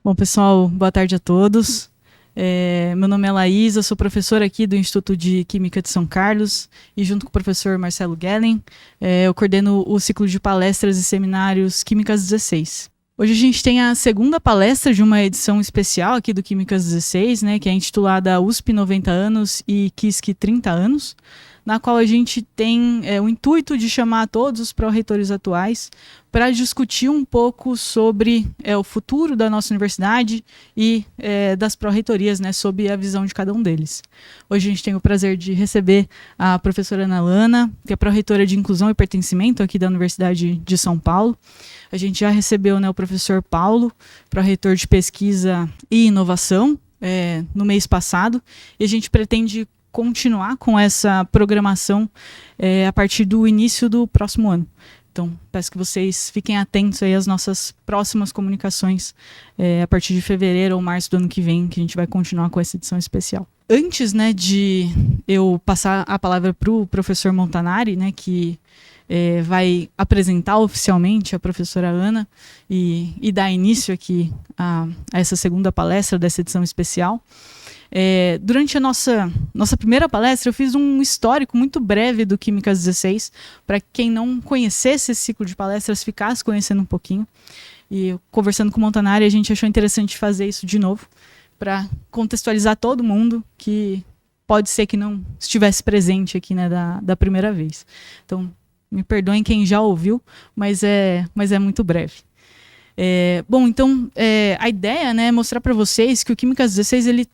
Bom, pessoal, boa tarde a todos. Meu nome é Laís, eu sou professora aqui do Instituto de Química de São Carlos e junto com o professor Marcelo Gellen, eu coordeno o ciclo de palestras e seminários Químicas 16. Hoje a gente tem a segunda palestra de uma edição especial aqui do Químicas 16, né, que é intitulada USP 90 anos e QISC 30 anos, na qual a gente tem o intuito de chamar todos os pró-reitores atuais para discutir um pouco sobre o futuro da nossa universidade e das pró-reitorias, né, sob a visão de cada um deles. Hoje a gente tem o prazer de receber a professora Ana Lana, que é pró-reitora de Inclusão e Pertencimento aqui da Universidade de São Paulo. A gente já recebeu, né, o professor Paulo, pró-reitor de Pesquisa e Inovação, no mês passado, e a gente pretende continuar com essa programação a partir do início do próximo ano. Então, peço que vocês fiquem atentos aí às nossas próximas comunicações a partir de fevereiro ou março do ano que vem, que a gente vai continuar com essa edição especial. Antes, né, de eu passar a palavra para o professor Montanari, né, que vai apresentar oficialmente a professora Ana e dar início aqui a essa segunda palestra dessa edição especial. Durante a nossa primeira palestra, eu fiz um histórico muito breve do Químicas 16, para quem não conhecesse esse ciclo de palestras, ficasse conhecendo um pouquinho. E conversando com o Montanari, a gente achou interessante fazer isso de novo, para contextualizar todo mundo que pode ser que não estivesse presente aqui, né, da primeira vez. Então, me perdoem quem já ouviu, mas é muito breve. Bom, então, a ideia, né, é mostrar para vocês que o Químicas 16, ele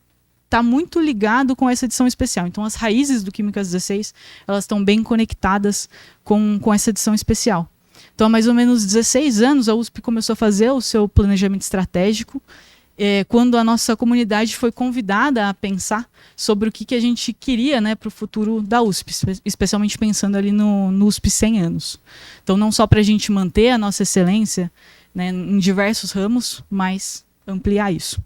está muito ligado com essa edição especial. Então, as raízes do Químicas 16, elas estão bem conectadas com essa edição especial. Então, há mais ou menos 16 anos, a USP começou a fazer o seu planejamento estratégico, quando a nossa comunidade foi convidada a pensar sobre o que a gente queria, né, para o futuro da USP, especialmente pensando ali no USP 100 anos. Então, não só para a gente manter a nossa excelência, né, em diversos ramos, mas ampliar isso.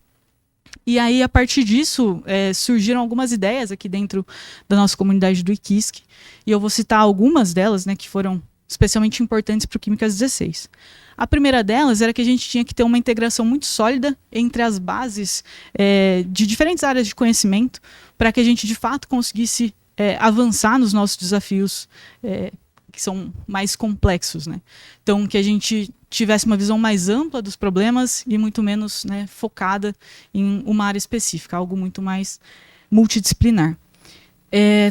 E aí, a partir disso, surgiram algumas ideias aqui dentro da nossa comunidade do IQISC, e eu vou citar algumas delas, né, que foram especialmente importantes para o Químicas 16. A primeira delas era que a gente tinha que ter uma integração muito sólida entre as bases de diferentes áreas de conhecimento, para que a gente, de fato, conseguisse avançar nos nossos desafios que são mais complexos, né? Então, que a gente tivesse uma visão mais ampla dos problemas e muito menos, né, focada em uma área específica, algo muito mais multidisciplinar.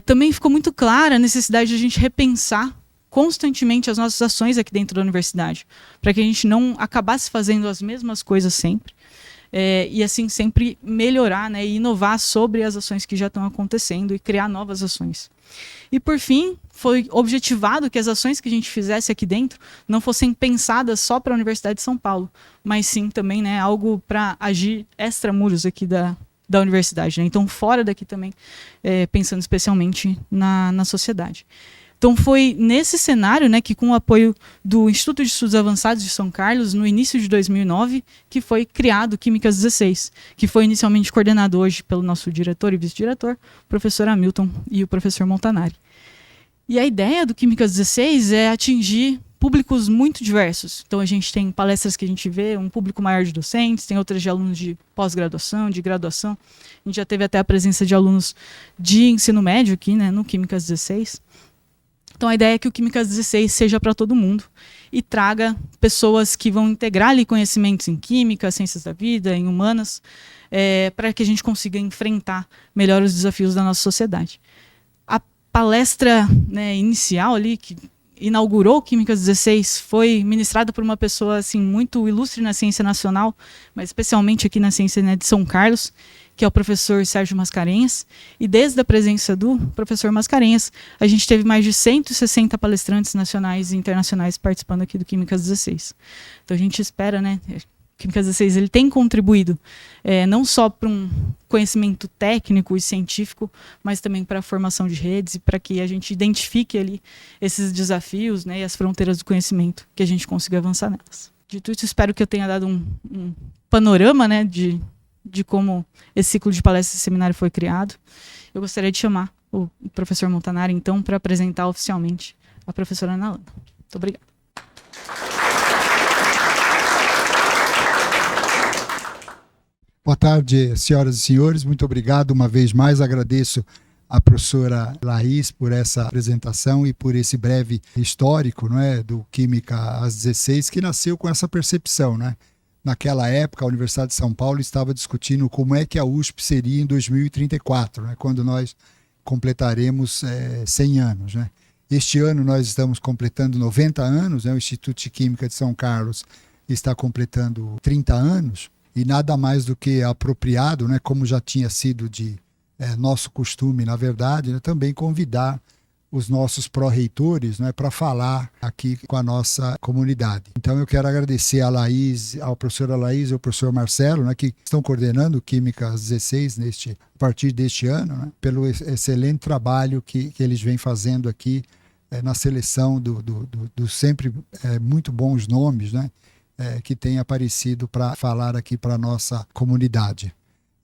Também ficou muito clara a necessidade de a gente repensar constantemente as nossas ações aqui dentro da universidade, para que a gente não acabasse fazendo as mesmas coisas sempre, e assim sempre melhorar, né, e inovar sobre as ações que já estão acontecendo e criar novas ações. E por fim, foi objetivado que as ações que a gente fizesse aqui dentro não fossem pensadas só para a Universidade de São Paulo, mas sim também, né, algo para agir extramuros aqui da universidade, né? Então fora daqui também, pensando especialmente na sociedade. Então foi nesse cenário, né, que com o apoio do Instituto de Estudos Avançados de São Carlos, no início de 2009, que foi criado o Químicas 16, que foi inicialmente coordenado hoje pelo nosso diretor e vice-diretor, o professor Hamilton e o professor Montanari. E a ideia do Químicas 16 é atingir públicos muito diversos. Então a gente tem palestras que a gente vê, um público maior de docentes, tem outras de alunos de pós-graduação, de graduação. A gente já teve até a presença de alunos de ensino médio aqui, né, no Químicas 16. Então a ideia é que o Químicas 16 seja para todo mundo e traga pessoas que vão integrar ali conhecimentos em química, ciências da vida, em humanas, para que a gente consiga enfrentar melhor os desafios da nossa sociedade. A palestra, né, inicial ali, que inaugurou o Químicas 16, foi ministrada por uma pessoa assim, muito ilustre na ciência nacional, mas especialmente aqui na ciência, né, de São Carlos, que é o professor Sérgio Mascarenhas, e desde a presença do professor Mascarenhas, a gente teve mais de 160 palestrantes nacionais e internacionais participando aqui do Químicas 16. Então a gente espera, né, o Químicas 16 ele tem contribuído não só para um conhecimento técnico e científico, mas também para a formação de redes e para que a gente identifique ali esses desafios, né, e as fronteiras do conhecimento, que a gente consiga avançar nelas. Dito isso, espero que eu tenha dado um panorama, né, de como esse ciclo de palestras e seminário foi criado. Eu gostaria de chamar o professor Montanari, então, para apresentar oficialmente a professora Ana Lana. Muito obrigada. Boa tarde, senhoras e senhores. Muito obrigado uma vez mais. Agradeço a professora Laís por essa apresentação e por esse breve histórico, não é, do Química às 16, que nasceu com essa percepção, né? Naquela época, a Universidade de São Paulo estava discutindo como é que a USP seria em 2034, né, quando nós completaremos 100 anos. Né? Este ano nós estamos completando 90 anos, né? O Instituto de Química de São Carlos está completando 30 anos, e nada mais do que apropriado, né, como já tinha sido de nosso costume, na verdade, né, também convidar os nossos pró-reitores, né, para falar aqui com a nossa comunidade. Então eu quero agradecer a Laís, ao professora Laís e ao professor Marcelo, né, que estão coordenando Química 16 a partir deste ano, né, pelo excelente trabalho que eles vêm fazendo aqui na seleção dos sempre muito bons nomes, né, que têm aparecido para falar aqui para a nossa comunidade.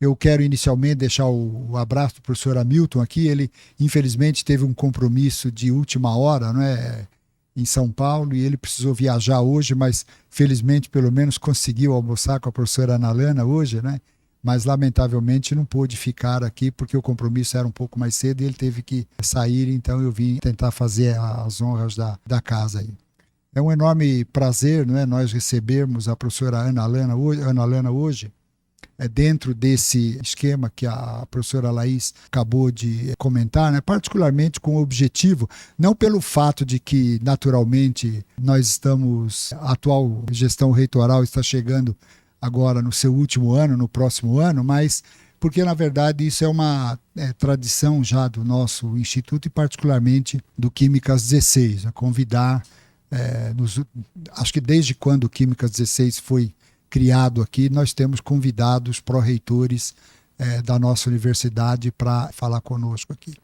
Eu quero inicialmente deixar o abraço do professor Hamilton aqui. Ele, infelizmente, teve um compromisso de última hora, não é, em São Paulo, e ele precisou viajar hoje, mas felizmente, pelo menos, conseguiu almoçar com a professora Ana Lana hoje, né? Mas, lamentavelmente, não pôde ficar aqui porque o compromisso era um pouco mais cedo e ele teve que sair, então eu vim tentar fazer as honras da casa aí. É um enorme prazer, não é, nós recebermos a professora Ana Lana hoje, dentro desse esquema que a professora Laís acabou de comentar, né, particularmente com o objetivo, não pelo fato de que, naturalmente, a atual gestão reitoral está chegando agora no seu último ano, no próximo ano, mas porque, na verdade, isso é uma tradição já do nosso instituto e particularmente do Químicas 16, a convidar, acho que desde quando o Químicas 16 foi criado aqui, nós temos convidado os pró-reitores da nossa universidade para falar conosco aqui.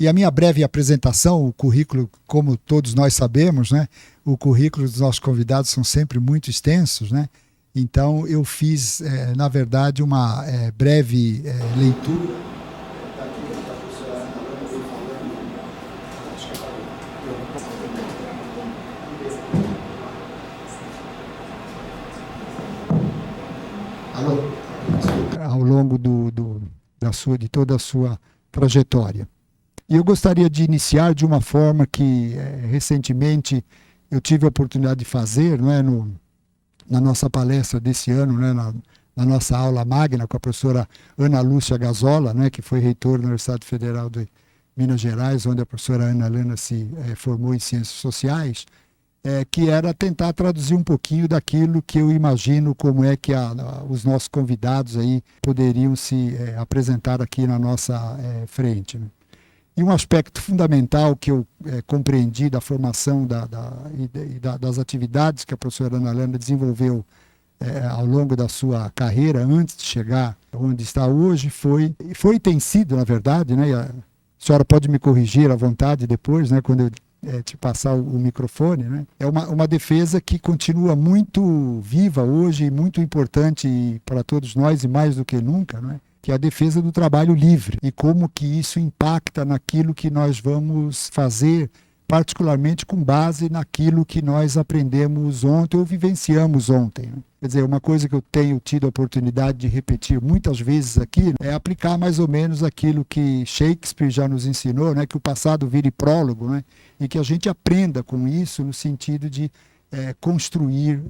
E a minha breve apresentação, o currículo, como todos nós sabemos, né, o currículo dos nossos convidados são sempre muito extensos, né? Então eu fiz, na verdade, uma breve leitura. Ao longo de toda a sua trajetória. E eu gostaria de iniciar de uma forma que recentemente eu tive a oportunidade de fazer, não é, na nossa palestra desse ano, né, na nossa aula magna com a professora Ana Lúcia Gazola, né, que foi reitora da Universidade Federal de Minas Gerais, onde a professora Ana Lana se formou em Ciências Sociais, que era tentar traduzir um pouquinho daquilo que eu imagino como é que os nossos convidados aí poderiam se apresentar aqui na nossa frente. Né? E um aspecto fundamental que eu compreendi da formação das atividades que a professora Ana Lana desenvolveu ao longo da sua carreira, antes de chegar onde está hoje, foi e tem sido, na verdade, né, e a senhora pode me corrigir à vontade depois, né, quando eu te passar o microfone, né? É uma defesa que continua muito viva hoje e muito importante para todos nós e mais do que nunca, não é? Que é a defesa do trabalho livre e como que isso impacta naquilo que nós vamos fazer, particularmente com base naquilo que nós aprendemos ontem ou vivenciamos ontem. Né? Quer dizer, uma coisa que eu tenho tido a oportunidade de repetir muitas vezes aqui é aplicar mais ou menos aquilo que Shakespeare já nos ensinou, né? Que o passado vire prólogo, né? E que a gente aprenda com isso no sentido de construir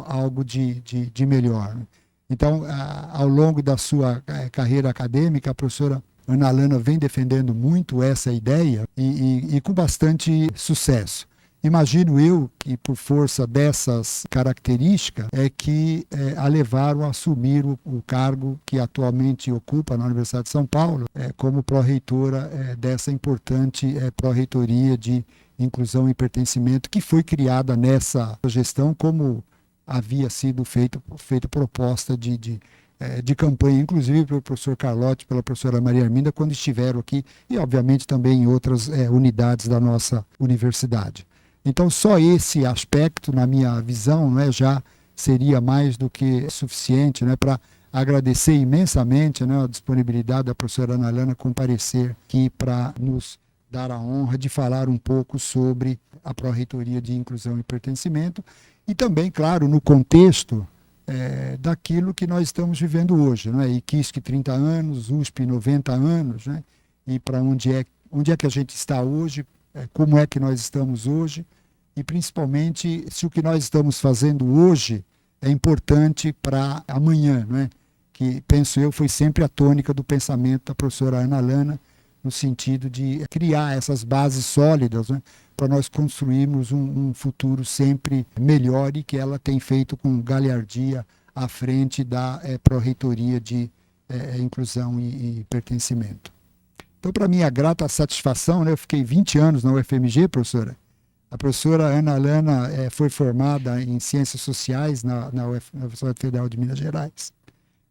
algo de melhor. Né? Então, ao longo da sua carreira acadêmica, a professora Ana Lana vem defendendo muito essa ideia e com bastante sucesso. Imagino eu que, por força dessas características, que a levaram a assumir o cargo que atualmente ocupa na Universidade de São Paulo, como pró-reitora dessa importante pró-reitoria de inclusão e pertencimento, que foi criada nessa gestão, como havia sido feita proposta de campanha, inclusive pelo professor Carlotti, pela professora Maria Arminda, quando estiveram aqui, e obviamente também em outras unidades da nossa universidade. Então, só esse aspecto, na minha visão, já seria mais do que suficiente, para agradecer imensamente, né, a disponibilidade da professora Ana Helena comparecer aqui para nos dar a honra de falar um pouco sobre a Pró-Reitoria de Inclusão e Pertencimento e também, claro, no contexto daquilo que nós estamos vivendo hoje, né? IQISC 30 anos, USP 90 anos, né? E para onde é que a gente está hoje, como é que nós estamos hoje e principalmente se o que nós estamos fazendo hoje é importante para amanhã, né? Que, penso eu, foi sempre a tônica do pensamento da professora Ana Helena, no sentido de criar essas bases sólidas, né, para nós construirmos um futuro sempre melhor e que ela tem feito com galhardia à frente da Pró-Reitoria de Inclusão e Pertencimento. Então, para mim, a grata satisfação, né, eu fiquei 20 anos na UFMG, professora. A professora Ana Helena foi formada em Ciências Sociais na Universidade Federal de Minas Gerais.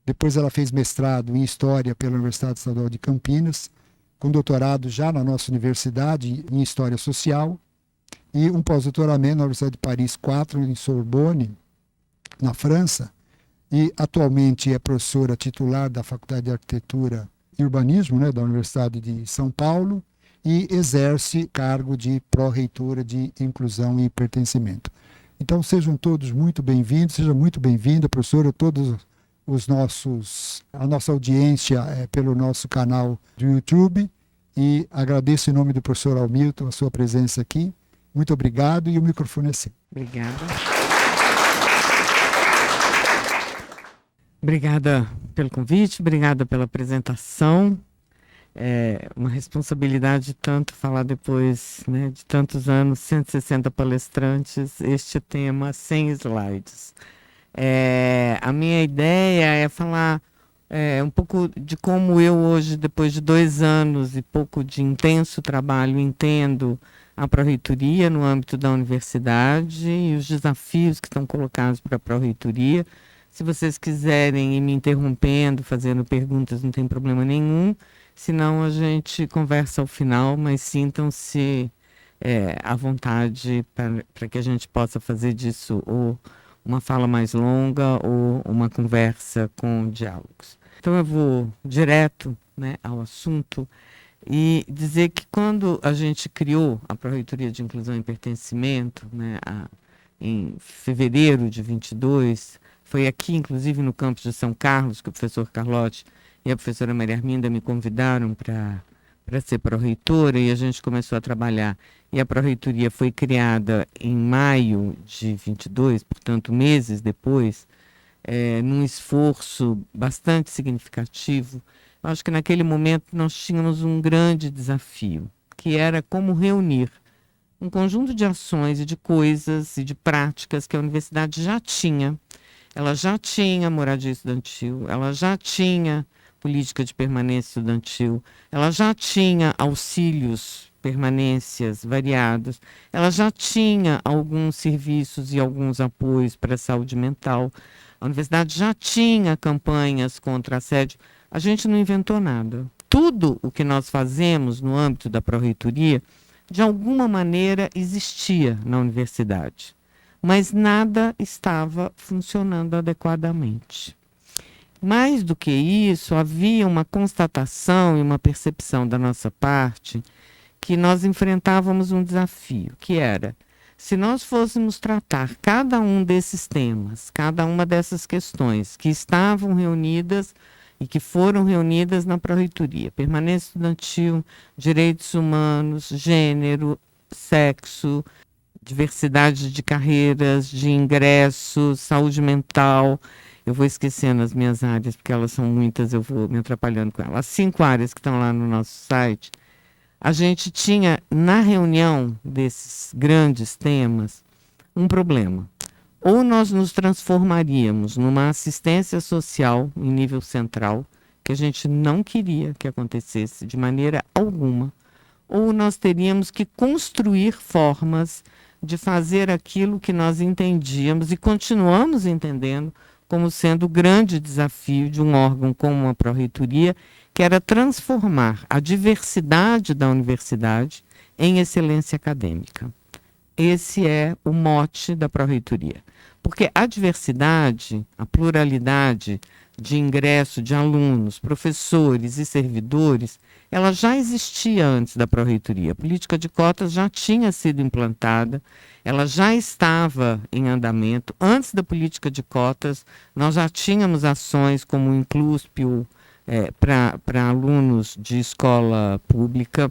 Depois ela fez mestrado em História pela Universidade Estadual de Campinas, com doutorado já na nossa universidade em História Social e um pós-doutoramento na Universidade de Paris 4, em Sorbonne, na França, e atualmente é professora titular da Faculdade de Arquitetura e Urbanismo, né, da Universidade de São Paulo, e exerce cargo de pró-reitora de Inclusão e Pertencimento. Então sejam todos muito bem-vindos, seja muito bem-vinda, professora, todos a nossa audiência pelo nosso canal do YouTube e agradeço em nome do professor Hamilton a sua presença aqui. Muito obrigado e o microfone é seu. Obrigada. Obrigada pelo convite, obrigada pela apresentação. É uma responsabilidade tanto falar depois, né, de tantos anos, 160 palestrantes, este tema sem slides. A minha ideia é falar um pouco de como eu hoje, depois de 2 anos e pouco de intenso trabalho, entendo a Pró-Reitoria no âmbito da universidade e os desafios que estão colocados para a Pró-Reitoria. Se vocês quiserem ir me interrompendo, fazendo perguntas, não tem problema nenhum. Senão a gente conversa ao final, mas sintam-se à vontade para que a gente possa fazer disso ou uma fala mais longa ou uma conversa com diálogos. Então eu vou direto, né, ao assunto e dizer que quando a gente criou a Pró-Reitoria de Inclusão e Pertencimento, né, em fevereiro de 22, foi aqui, inclusive, no campus de São Carlos, que o professor Carlotti e a professora Maria Arminda me convidaram para ser pró-reitora e a gente começou a trabalhar. E a pró-reitoria foi criada em maio de 22, portanto, meses depois, num esforço bastante significativo. Eu acho que naquele momento nós tínhamos um grande desafio, que era como reunir um conjunto de ações e de coisas e de práticas que a universidade já tinha. Ela já tinha moradia estudantil, ela já tinha política de permanência estudantil, ela já tinha auxílios, permanências variados, ela já tinha alguns serviços e alguns apoios para a saúde mental, a universidade já tinha campanhas contra assédio, a gente não inventou nada. Tudo o que nós fazemos no âmbito da Pró-Reitoria, de alguma maneira, existia na universidade, mas nada estava funcionando adequadamente. Mais do que isso, havia uma constatação e uma percepção da nossa parte que nós enfrentávamos um desafio, que era, se nós fôssemos tratar cada um desses temas, cada uma dessas questões que estavam reunidas e que foram reunidas na Pró-Reitoria, permanência estudantil, direitos humanos, gênero, sexo, diversidade de carreiras, de ingressos, saúde mental. Eu vou esquecendo as minhas áreas, porque elas são muitas, eu vou me atrapalhando com elas. As 5 áreas que estão lá no nosso site, a gente tinha, na reunião desses grandes temas, um problema. Ou nós nos transformaríamos numa assistência social em nível central, que a gente não queria que acontecesse de maneira alguma, ou nós teríamos que construir formas de fazer aquilo que nós entendíamos e continuamos entendendo como sendo o grande desafio de um órgão como a Pró-Reitoria, que era transformar a diversidade da universidade em excelência acadêmica. Esse é o mote da Pró-Reitoria. Porque a diversidade, a pluralidade de ingresso de alunos, professores e servidores, ela já existia antes da Pró-Reitoria. A política de cotas já tinha sido implantada, ela já estava em andamento. Antes da política de cotas, nós já tínhamos ações como o Incluspio para alunos de escola pública.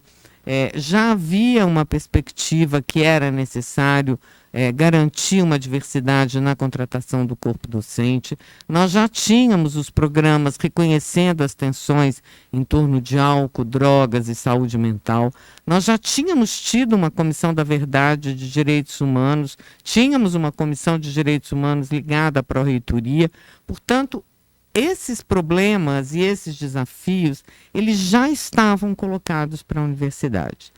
Já havia uma perspectiva que era necessário garantir uma diversidade na contratação do corpo docente. Nós já tínhamos os programas reconhecendo as tensões em torno de álcool, drogas e saúde mental. Nós já tínhamos tido uma comissão da verdade de direitos humanos, tínhamos uma comissão de direitos humanos ligada à Pró-Reitoria. Portanto, esses problemas e esses desafios, eles já estavam colocados para a universidade.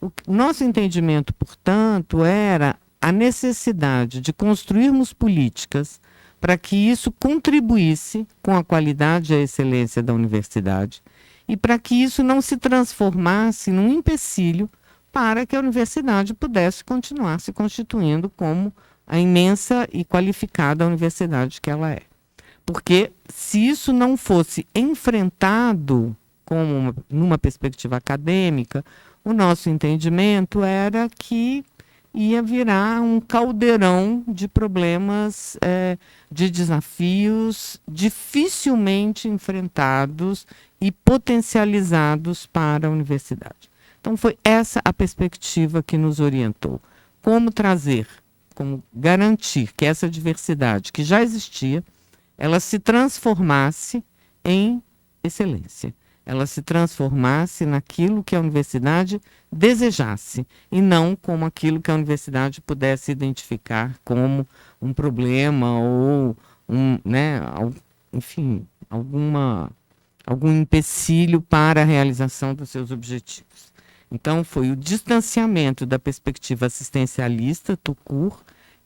O nosso entendimento, portanto, era a necessidade de construirmos políticas para que isso contribuísse com a qualidade e a excelência da universidade e para que isso não se transformasse num empecilho para que a universidade pudesse continuar se constituindo como a imensa e qualificada universidade que ela é. Porque se isso não fosse enfrentado numa perspectiva acadêmica, o nosso entendimento era que ia virar um caldeirão de problemas, de desafios dificilmente enfrentados e potencializados para a universidade. Então foi essa a perspectiva que nos orientou. Como trazer, como garantir que essa diversidade que já existia, ela se transformasse em excelência. Ela se transformasse naquilo que a universidade desejasse e não como aquilo que a universidade pudesse identificar como um problema ou enfim, algum empecilho para a realização dos seus objetivos. Então, foi o distanciamento da perspectiva assistencialista, Tucur,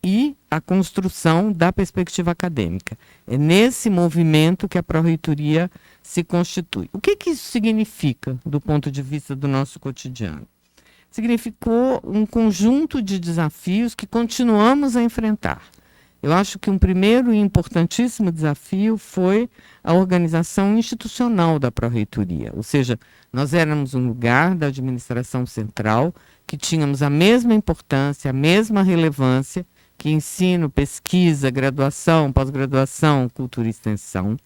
e a construção da perspectiva acadêmica. É nesse movimento que a Pró-Reitoria se constitui. O que isso significa do ponto de vista do nosso cotidiano? Significou um conjunto de desafios que continuamos a enfrentar. Eu acho que um primeiro e importantíssimo desafio foi a organização institucional da Pró-Reitoria, ou seja, nós éramos um lugar da administração central que tínhamos a mesma importância, a mesma relevância que ensino, pesquisa, graduação, pós-graduação, cultura e extensão.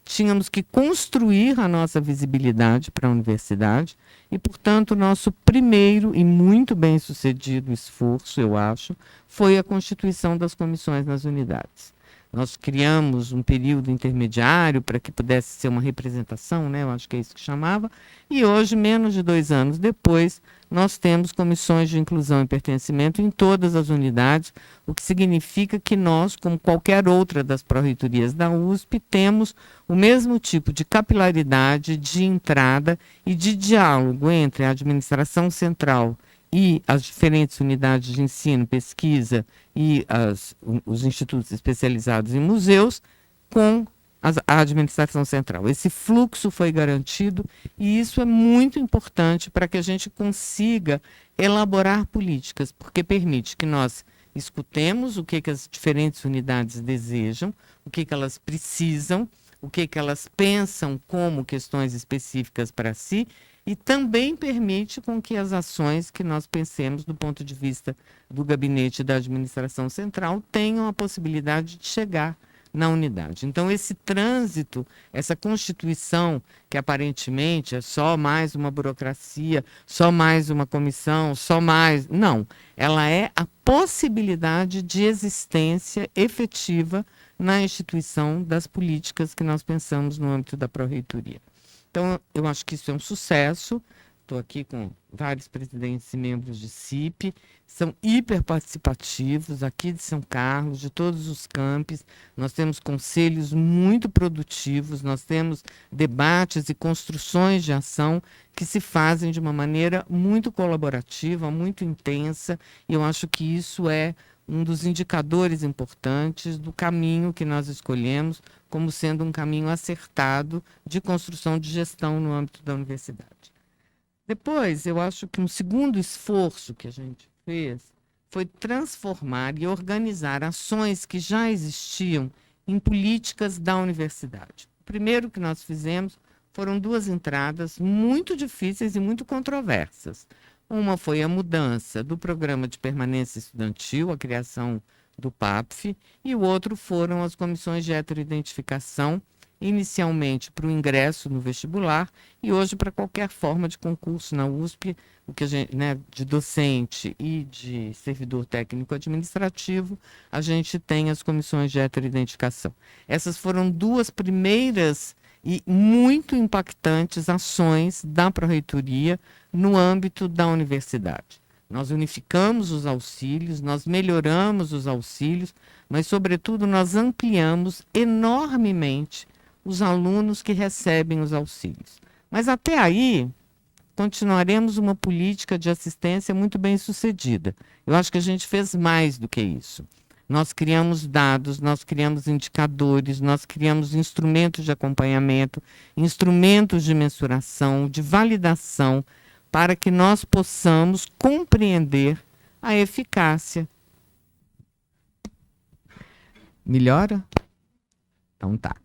Tínhamos que construir a nossa visibilidade para a universidade e, portanto, o nosso primeiro e muito bem-sucedido esforço, eu acho, foi a constituição das comissões nas unidades. Nós criamos um período intermediário para que pudesse ser uma representação, né? Eu acho que é isso que chamava, e hoje, menos de 2 anos depois, nós temos comissões de inclusão e pertencimento em todas as unidades, o que significa que nós, como qualquer outra das pró-reitorias da USP, temos o mesmo tipo de capilaridade, de entrada e de diálogo entre a administração central e as diferentes unidades de ensino, pesquisa e os institutos especializados em museus com a administração central. Esse fluxo foi garantido e isso é muito importante para que a gente consiga elaborar políticas, porque permite que nós escutemos o que as diferentes unidades desejam, o que elas precisam, o que elas pensam como questões específicas para si, e também permite com que as ações que nós pensemos do ponto de vista do gabinete da administração central tenham a possibilidade de chegar na unidade. Então, esse trânsito, essa constituição, que aparentemente é só mais uma burocracia, só mais uma comissão, só mais... Não, ela é a possibilidade de existência efetiva na instituição das políticas que nós pensamos no âmbito da Pró-Reitoria. Então, eu acho que isso é um sucesso. Estou aqui com vários presidentes e membros de CIP, são hiper participativos aqui de São Carlos, de todos os campos. Nós temos conselhos muito produtivos, nós temos debates e construções de ação que se fazem de uma maneira muito colaborativa, muito intensa, e eu acho que isso é um dos indicadores importantes do caminho que nós escolhemos como sendo um caminho acertado de construção de gestão no âmbito da universidade. Depois, eu acho que um segundo esforço que a gente fez foi transformar e organizar ações que já existiam em políticas da universidade. O primeiro que nós fizemos foram 2 entradas muito difíceis e muito controversas. Uma foi a mudança do programa de permanência estudantil, a criação do PAPF, e o outro foram as comissões de heteroidentificação, inicialmente para o ingresso no vestibular e hoje para qualquer forma de concurso na USP, o que a gente, né, de docente e de servidor técnico administrativo, a gente tem as comissões de heteroidentificação. Essas foram 2 primeiras e muito impactantes ações da Pró-Reitoria no âmbito da universidade. Nós unificamos os auxílios, nós melhoramos os auxílios, mas, sobretudo, nós ampliamos enormemente os alunos que recebem os auxílios. Mas até aí, continuaremos uma política de assistência muito bem sucedida. Eu acho que a gente fez mais do que isso. Nós criamos dados, nós criamos indicadores, nós criamos instrumentos de acompanhamento, instrumentos de mensuração, de validação, para que nós possamos compreender a eficácia. Melhora? Então tá.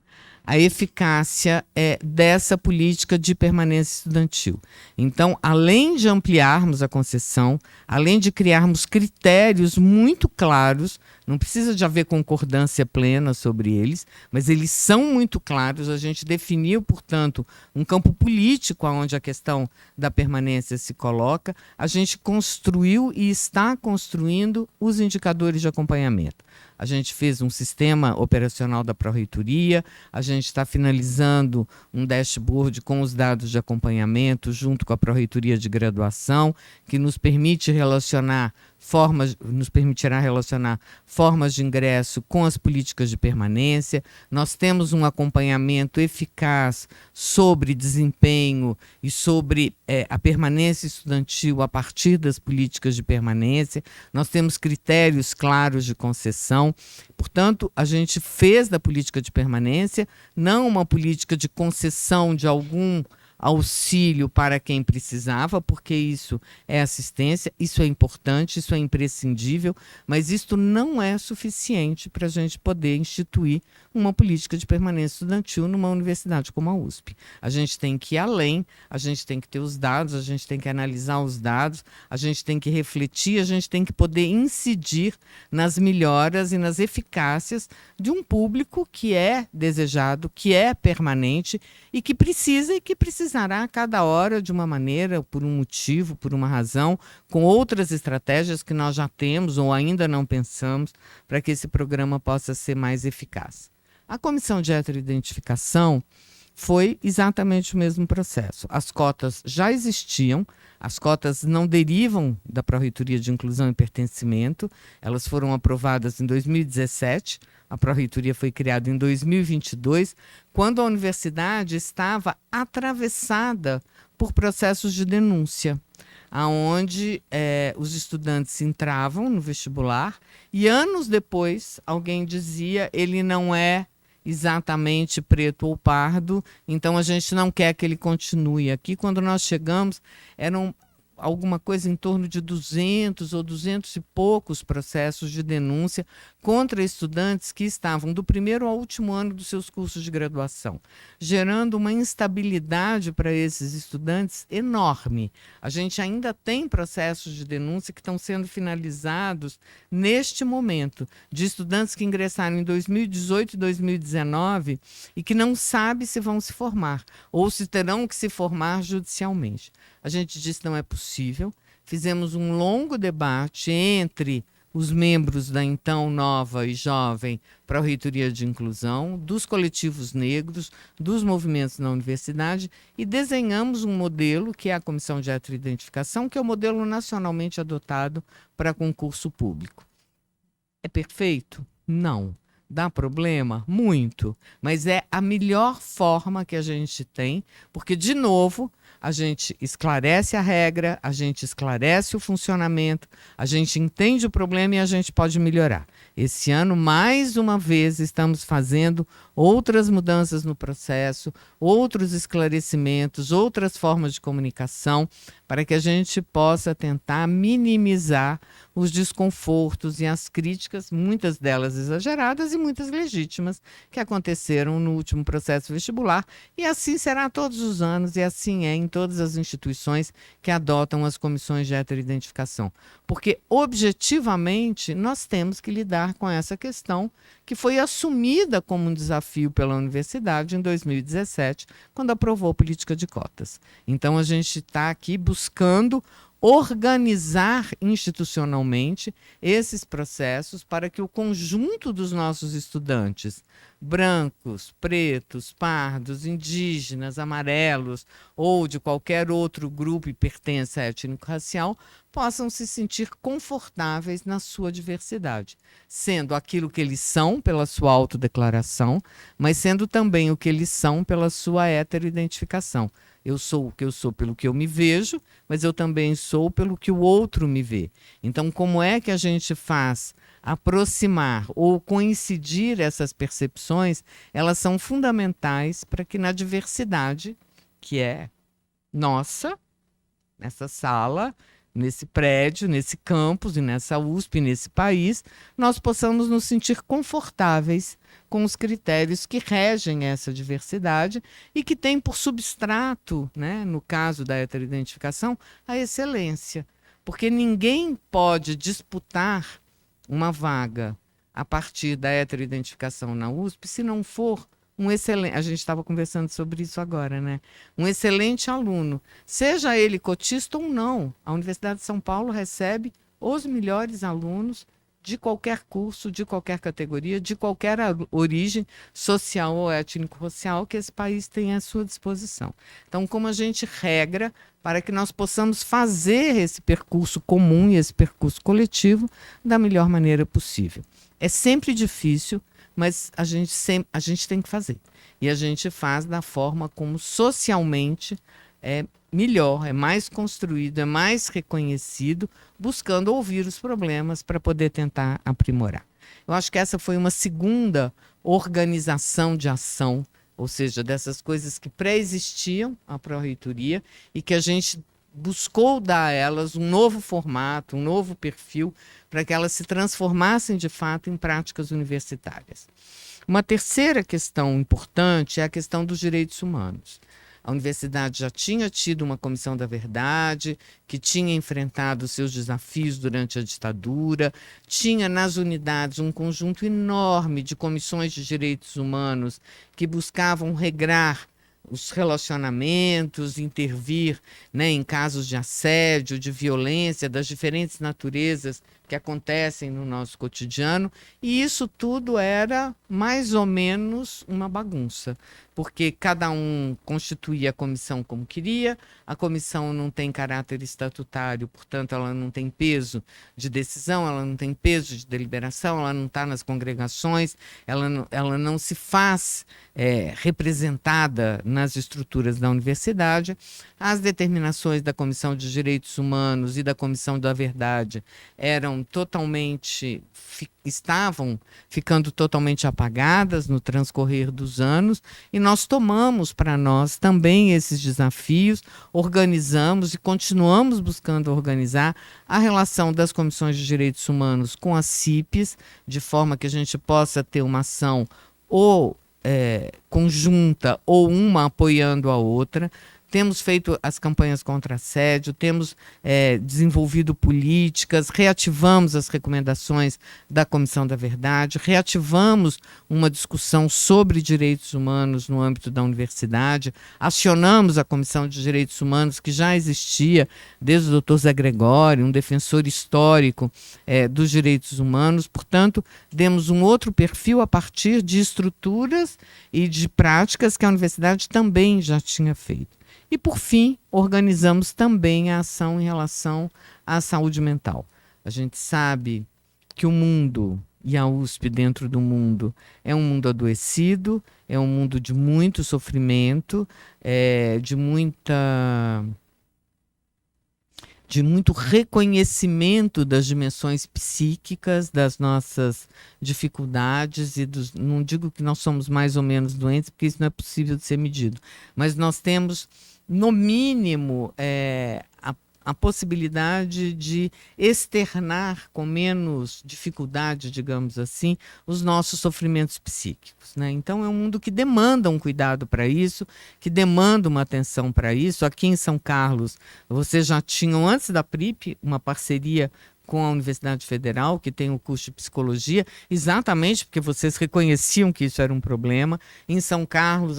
A eficácia dessa política de permanência estudantil. Então, além de ampliarmos a concessão, além de criarmos critérios muito claros, não precisa de haver concordância plena sobre eles, mas eles são muito claros, a gente definiu, portanto, um campo político onde a questão da permanência se coloca, a gente construiu e está construindo os indicadores de acompanhamento. A gente fez um sistema operacional da Pró-Reitoria, a gente está finalizando um dashboard com os dados de acompanhamento junto com a Pró-Reitoria de Graduação, que nos permitirá relacionar formas de ingresso com as políticas de permanência. Nós temos um acompanhamento eficaz sobre desempenho e sobre a permanência estudantil a partir das políticas de permanência. Nós temos critérios claros de concessão. Portanto, a gente fez da política de permanência não uma política de concessão de algum auxílio para quem precisava, porque isso é assistência, isso é importante, isso é imprescindível, mas isto não é suficiente para a gente poder instituir uma política de permanência estudantil numa universidade como a USP. A gente tem que ir além, a gente tem que ter os dados, a gente tem que analisar os dados, a gente tem que refletir, a gente tem que poder incidir nas melhoras e nas eficácias de um público que é desejado, que é permanente e que precisa e que precisará a cada hora de uma maneira, por um motivo, por uma razão, com outras estratégias que nós já temos ou ainda não pensamos para que esse programa possa ser mais eficaz. A comissão de heteroidentificação foi exatamente o mesmo processo. As cotas já existiam, as cotas não derivam da Pró-Reitoria de Inclusão e Pertencimento, elas foram aprovadas em 2017, a Pró-Reitoria foi criada em 2022, quando a universidade estava atravessada por processos de denúncia, onde os estudantes entravam no vestibular e anos depois alguém dizia ele não é exatamente preto ou pardo, então a gente não quer que ele continue aqui. Quando nós chegamos, eram alguma coisa em torno de 200 ou 200 e poucos processos de denúncia contra estudantes que estavam do primeiro ao último ano dos seus cursos de graduação, gerando uma instabilidade para esses estudantes enorme. A gente ainda tem processos de denúncia que estão sendo finalizados neste momento, de estudantes que ingressaram em 2018 e 2019 e que não sabem se vão se formar ou se terão que se formar judicialmente. A gente disse que não é possível. Fizemos um longo debate entre os membros da então nova e jovem Pró-Reitoria de Inclusão, dos coletivos negros, dos movimentos na universidade e desenhamos um modelo, que é a Comissão de Heteroidentificação, que é o modelo nacionalmente adotado para concurso público. É perfeito? Não. Dá problema? Muito. Mas é a melhor forma que a gente tem, porque, de novo, a gente esclarece a regra, a gente esclarece o funcionamento, a gente entende o problema e a gente pode melhorar. Esse ano, mais uma vez, estamos fazendo outras mudanças no processo, outros esclarecimentos, outras formas de comunicação, para que a gente possa tentar minimizar os desconfortos e as críticas, muitas delas exageradas e muitas legítimas, que aconteceram no último processo vestibular. E assim será todos os anos, e assim é em todas as instituições que adotam as comissões de heteroidentificação. Porque, objetivamente, nós temos que lidar com essa questão que foi assumida como um desafio pela universidade em 2017, quando aprovou a política de cotas. Então, a gente está aqui buscando organizar institucionalmente esses processos para que o conjunto dos nossos estudantes, brancos, pretos, pardos, indígenas, amarelos ou de qualquer outro grupo e pertença étnico-racial, possam se sentir confortáveis na sua diversidade, sendo aquilo que eles são pela sua autodeclaração, mas sendo também o que eles são pela sua heteroidentificação. Eu sou o que eu sou pelo que eu me vejo, mas eu também sou pelo que o outro me vê. Então, como é que a gente faz aproximar ou coincidir essas percepções? Elas são fundamentais para que na diversidade, que é nossa, nessa sala, nesse prédio, nesse campus e nessa USP, nesse país, nós possamos nos sentir confortáveis com os critérios que regem essa diversidade e que tem por substrato, né, no caso da heteroidentificação, a excelência. Porque ninguém pode disputar uma vaga a partir da heteroidentificação na USP se não for um excelente, a gente estava conversando sobre isso agora, né? Um excelente aluno, seja ele cotista ou não. A Universidade de São Paulo recebe os melhores alunos de qualquer curso, de qualquer categoria, de qualquer origem social ou étnico-racial que esse país tem à sua disposição. Então, como a gente regra para que nós possamos fazer esse percurso comum e esse percurso coletivo da melhor maneira possível. É sempre difícil, mas a gente tem que fazer. E a gente faz da forma como socialmente é melhor, é mais construído, é mais reconhecido, buscando ouvir os problemas para poder tentar aprimorar. Eu acho que essa foi uma segunda organização de ação, ou seja, dessas coisas que pré-existiam à pró-reitoria e que a gente buscou dar a elas um novo formato, um novo perfil, para que elas se transformassem de fato em práticas universitárias. Uma terceira questão importante é a questão dos direitos humanos. A universidade já tinha tido uma comissão da verdade, que tinha enfrentado seus desafios durante a ditadura, tinha nas unidades um conjunto enorme de comissões de direitos humanos que buscavam regrar os relacionamentos, intervir, né, em casos de assédio, de violência, das diferentes naturezas que acontecem no nosso cotidiano, e isso tudo era mais ou menos uma bagunça, porque cada um constituía a comissão como queria, a comissão não tem caráter estatutário, portanto ela não tem peso de decisão, ela não tem peso de deliberação, ela não está nas congregações, ela não se faz representada nas estruturas da universidade. As determinações da Comissão de Direitos Humanos e da Comissão da Verdade estavam ficando totalmente apagadas no transcorrer dos anos, e nós tomamos para nós também esses desafios, organizamos e continuamos buscando organizar a relação das comissões de direitos humanos com as CIPs, de forma que a gente possa ter uma ação ou conjunta ou uma apoiando a outra. Temos feito as campanhas contra assédio, temos desenvolvido políticas, reativamos as recomendações da Comissão da Verdade, reativamos uma discussão sobre direitos humanos no âmbito da universidade, acionamos a Comissão de Direitos Humanos, que já existia desde o Dr. Zé Gregório, um defensor histórico dos direitos humanos. Portanto, demos um outro perfil a partir de estruturas e de práticas que a universidade também já tinha feito. E, por fim, organizamos também a ação em relação à saúde mental. A gente sabe que o mundo, e a USP dentro do mundo é um mundo adoecido, é um mundo de muito sofrimento, de muito reconhecimento das dimensões psíquicas, das nossas dificuldades não digo que nós somos mais ou menos doentes, porque isso não é possível de ser medido, mas nós temos, no mínimo, a possibilidade de externar com menos dificuldade, digamos assim, os nossos sofrimentos psíquicos, né? Então é um mundo que demanda um cuidado para isso, que demanda uma atenção para isso. Aqui em São Carlos, vocês já tinham, antes da PRIP, uma parceria com a Universidade Federal, que tem o curso de psicologia, exatamente porque vocês reconheciam que isso era um problema. Em São Carlos,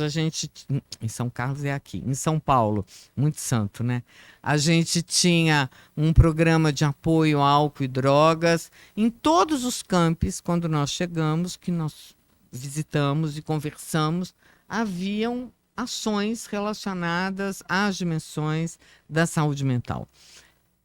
em São Carlos é aqui. Em São Paulo, muito santo, né? A gente tinha um programa de apoio a álcool e drogas. Em todos os campos, quando nós chegamos, que nós visitamos e conversamos, haviam ações relacionadas às dimensões da saúde mental.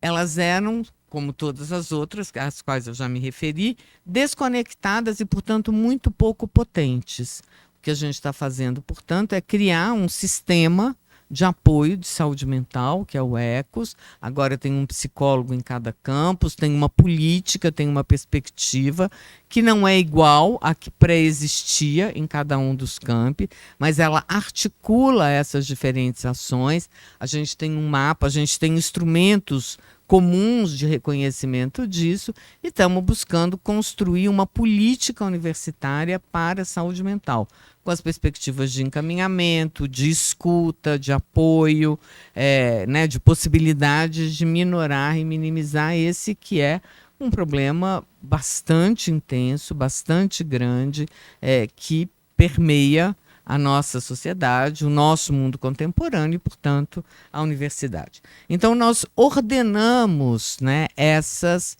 Elas eram, como todas as outras, às quais eu já me referi, desconectadas e, portanto, muito pouco potentes. O que a gente está fazendo, portanto, é criar um sistema de apoio de saúde mental, que é o ECOS. Agora tem um psicólogo em cada campus, tem uma política, tem uma perspectiva que não é igual à que pré-existia em cada um dos campi, mas ela articula essas diferentes ações. A gente tem um mapa, a gente tem instrumentos comuns de reconhecimento disso e estamos buscando construir uma política universitária para a saúde mental, com as perspectivas de encaminhamento, de escuta, de apoio, de possibilidades de minorar e minimizar esse que é um problema bastante intenso, bastante grande, que permeia a nossa sociedade, o nosso mundo contemporâneo e, portanto, a universidade. Então, nós ordenamos, né, essas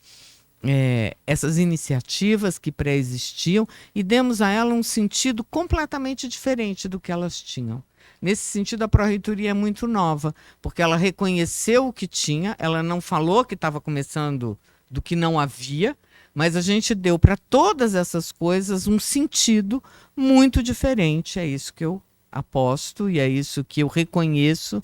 iniciativas que pré-existiam e demos a ela um sentido completamente diferente do que elas tinham. Nesse sentido, a Pró-Reitoria é muito nova, porque ela reconheceu o que tinha, ela não falou que estava começando do que não havia, mas a gente deu para todas essas coisas um sentido muito diferente. É isso que eu aposto e é isso que eu reconheço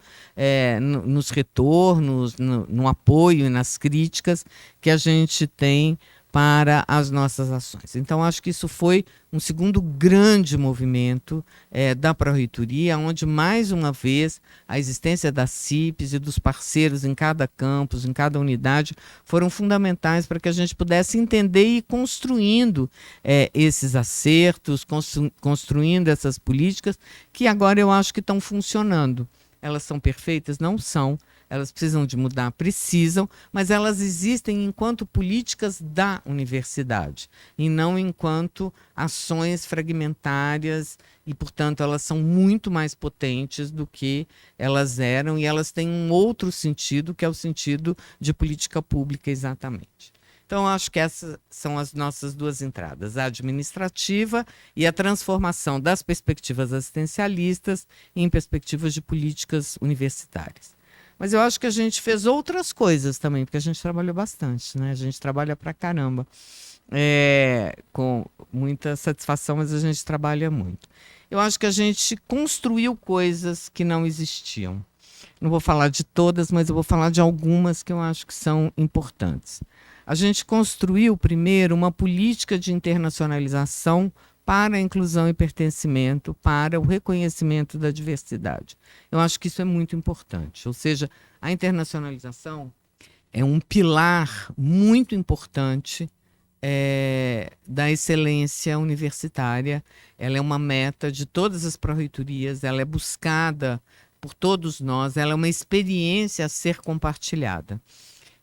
nos retornos, no apoio e nas críticas que a gente tem para as nossas ações. Então, acho que isso foi um segundo grande movimento da Pró-Reitoria, onde, mais uma vez, a existência das CIPs e dos parceiros em cada campus, em cada unidade, foram fundamentais para que a gente pudesse entender e ir construindo esses acertos, construindo essas políticas, que agora eu acho que estão funcionando. Elas são perfeitas? Não são. Elas precisam de mudar? Precisam, mas elas existem enquanto políticas da universidade e não enquanto ações fragmentárias e, portanto, elas são muito mais potentes do que elas eram e elas têm um outro sentido, que é o sentido de política pública, exatamente. Então, acho que essas são as nossas duas entradas, a administrativa e a transformação das perspectivas assistencialistas em perspectivas de políticas universitárias. Mas eu acho que a gente fez outras coisas também, porque a gente trabalhou bastante, né? A gente trabalha pra caramba, com muita satisfação, mas a gente trabalha muito. Eu acho que a gente construiu coisas que não existiam. Não vou falar de todas, mas eu vou falar de algumas que eu acho que são importantes. A gente construiu, primeiro, uma política de internacionalização para a inclusão e pertencimento, para o reconhecimento da diversidade. Eu acho que isso é muito importante. Ou seja, a internacionalização é um pilar muito importante da excelência universitária. Ela é uma meta de todas as pró-reitorias, ela é buscada por todos nós, ela é uma experiência a ser compartilhada,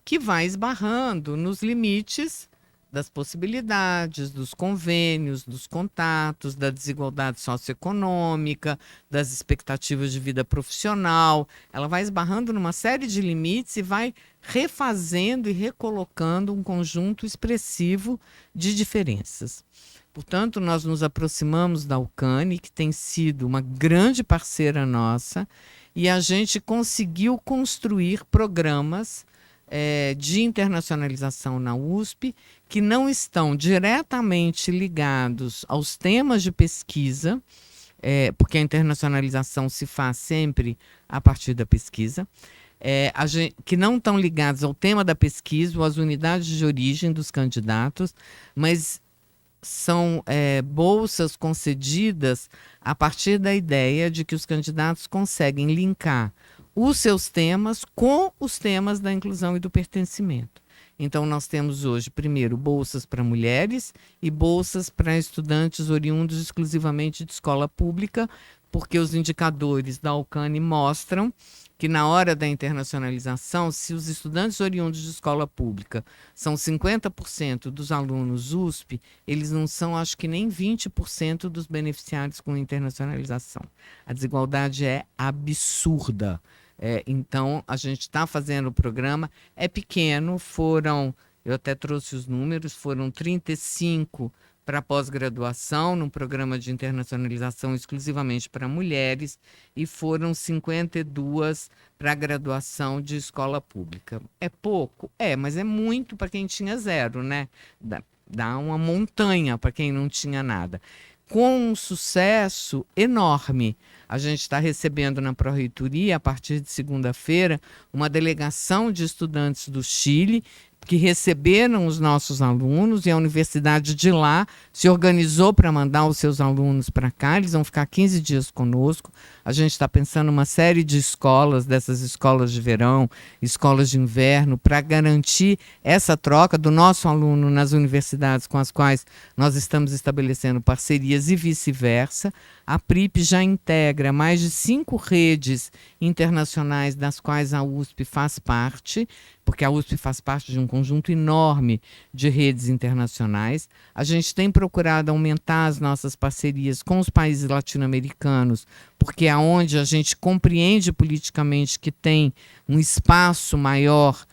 que vai esbarrando nos limites das possibilidades, dos convênios, dos contatos, da desigualdade socioeconômica, das expectativas de vida profissional. Ela vai esbarrando numa série de limites e vai refazendo e recolocando um conjunto expressivo de diferenças. Portanto, nós nos aproximamos da UCANI, que tem sido uma grande parceira nossa, e a gente conseguiu construir programas de internacionalização na USP, que não estão diretamente ligados aos temas de pesquisa, porque a internacionalização se faz sempre a partir da pesquisa, que não estão ligados ao tema da pesquisa ou às unidades de origem dos candidatos, mas são bolsas concedidas a partir da ideia de que os candidatos conseguem linkar os seus temas com os temas da inclusão e do pertencimento. Então, nós temos hoje, primeiro, bolsas para mulheres e bolsas para estudantes oriundos exclusivamente de escola pública, porque os indicadores da Alcane mostram que na hora da internacionalização, se os estudantes oriundos de escola pública são 50% dos alunos USP, eles não são, acho que nem 20% dos beneficiários com internacionalização. A desigualdade é absurda. Então, a gente está fazendo o programa, é pequeno, eu até trouxe os números, foram 35 para pós-graduação, num programa de internacionalização exclusivamente para mulheres, e foram 52 para graduação de escola pública. É pouco? Mas é muito para quem tinha zero, né? Dá uma montanha para quem não tinha nada. Com um sucesso enorme. A gente está recebendo na Pró-Reitoria, a partir de segunda-feira, uma delegação de estudantes do Chile que receberam os nossos alunos, e a universidade de lá se organizou para mandar os seus alunos para cá. Eles vão ficar 15 dias conosco. A gente está pensando uma série de escolas, dessas escolas de verão, escolas de inverno, para garantir essa troca do nosso aluno nas universidades com as quais nós estamos estabelecendo parcerias e vice-versa. A PRIP já integra mais de 5 redes internacionais, das quais a USP faz parte, porque a USP faz parte de um conjunto enorme de redes internacionais. A gente tem procurado aumentar as nossas parcerias com os países latino-americanos, porque é onde a gente compreende politicamente que tem um espaço maior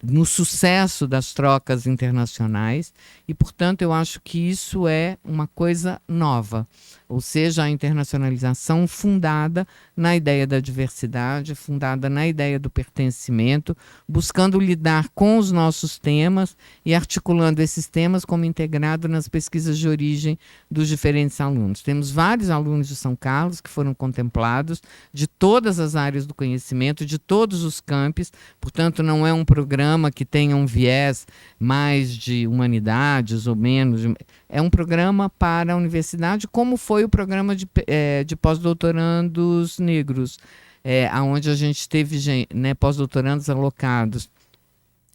no sucesso das trocas internacionais, e, portanto, eu acho que isso é uma coisa nova, ou seja, a internacionalização fundada na ideia da diversidade, fundada na ideia do pertencimento, buscando lidar com os nossos temas e articulando esses temas como integrado nas pesquisas de origem dos diferentes alunos. Temos vários alunos de São Carlos que foram contemplados, de todas as áreas do conhecimento, de todos os campos, portanto, não é um programa que tenha um viés mais de humanidades ou menos. É um programa para a universidade, como foi o programa de pós-doutorandos negros, onde a gente teve pós-doutorandos alocados